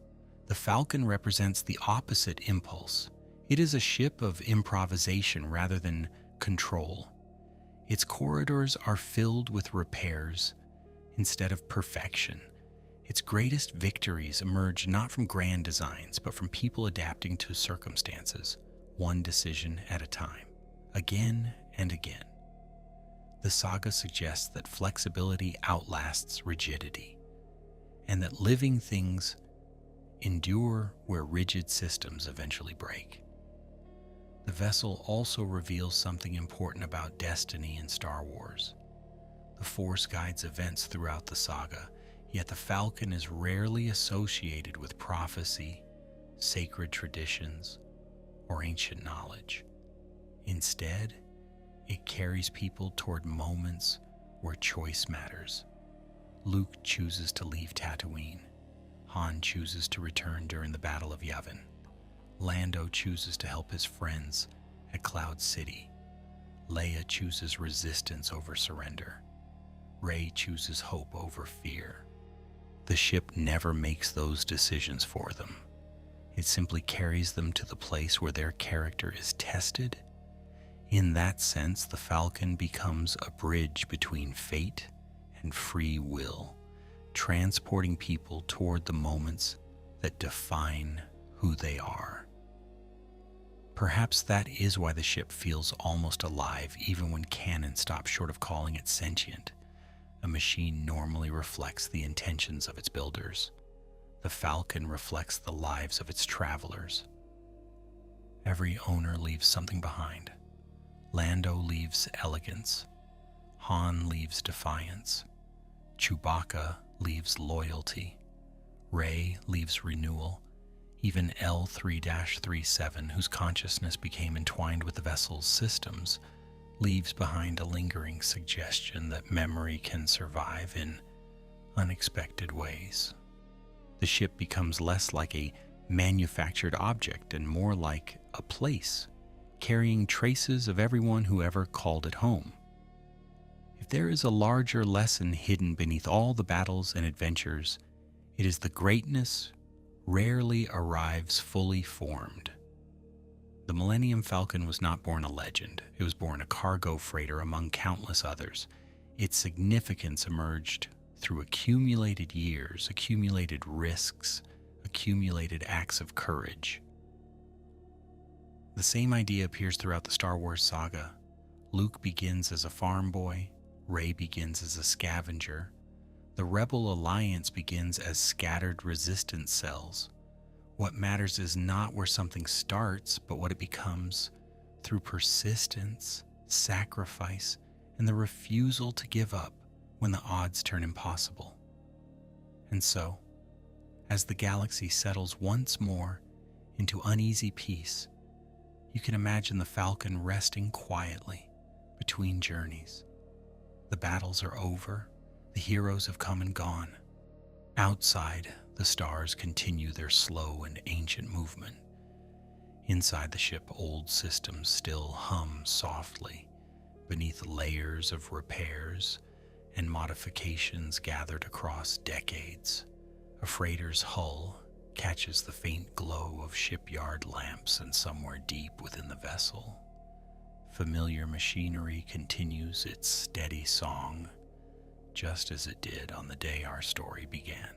S1: The Falcon represents the opposite impulse. It is a ship of improvisation rather than control. Its corridors are filled with repairs instead of perfection. Its greatest victories emerge not from grand designs, but from people adapting to circumstances, one decision at a time, again and again. The saga suggests that flexibility outlasts rigidity, and that living things endure where rigid systems eventually break. The vessel also reveals something important about destiny in Star Wars. The Force guides events throughout the saga, yet the Falcon is rarely associated with prophecy, sacred traditions, or ancient knowledge. Instead, it carries people toward moments where choice matters. Luke chooses to leave Tatooine. Han chooses to return during the Battle of Yavin. Lando chooses to help his friends at Cloud City. Leia chooses resistance over surrender. Rey chooses hope over fear. The ship never makes those decisions for them. It simply carries them to the place where their character is tested. In that sense, the Falcon becomes a bridge between fate and free will, transporting people toward the moments that define who they are. Perhaps that is why the ship feels almost alive, even when canon stops short of calling it sentient. A machine normally reflects the intentions of its builders. The Falcon reflects the lives of its travelers. Every owner leaves something behind. Lando leaves elegance. Han leaves defiance. Chewbacca leaves loyalty. Ray leaves renewal. Even L3-37, whose consciousness became entwined with the vessel's systems, leaves behind a lingering suggestion that memory can survive in unexpected ways. The ship becomes less like a manufactured object and more like a place, carrying traces of everyone who ever called it home. If there is a larger lesson hidden beneath all the battles and adventures, it is the greatness rarely arrives fully formed. The Millennium Falcon was not born a legend. It was born a cargo freighter among countless others. Its significance emerged through accumulated years, accumulated risks, accumulated acts of courage. The same idea appears throughout the Star Wars saga. Luke begins as a farm boy. Rey begins as a scavenger. The Rebel Alliance begins as scattered resistance cells. What matters is not where something starts, but what it becomes through persistence, sacrifice, and the refusal to give up when the odds turn impossible. And so, as the galaxy settles once more into uneasy peace, you can imagine the Falcon resting quietly between journeys. The battles are over, the heroes have come and gone. Outside, the stars continue their slow and ancient movement. Inside the ship, old systems still hum softly beneath layers of repairs and modifications gathered across decades. A freighter's hull catches the faint glow of shipyard lamps, and somewhere deep within the vessel, familiar machinery continues its steady song, just as it did on the day our story began.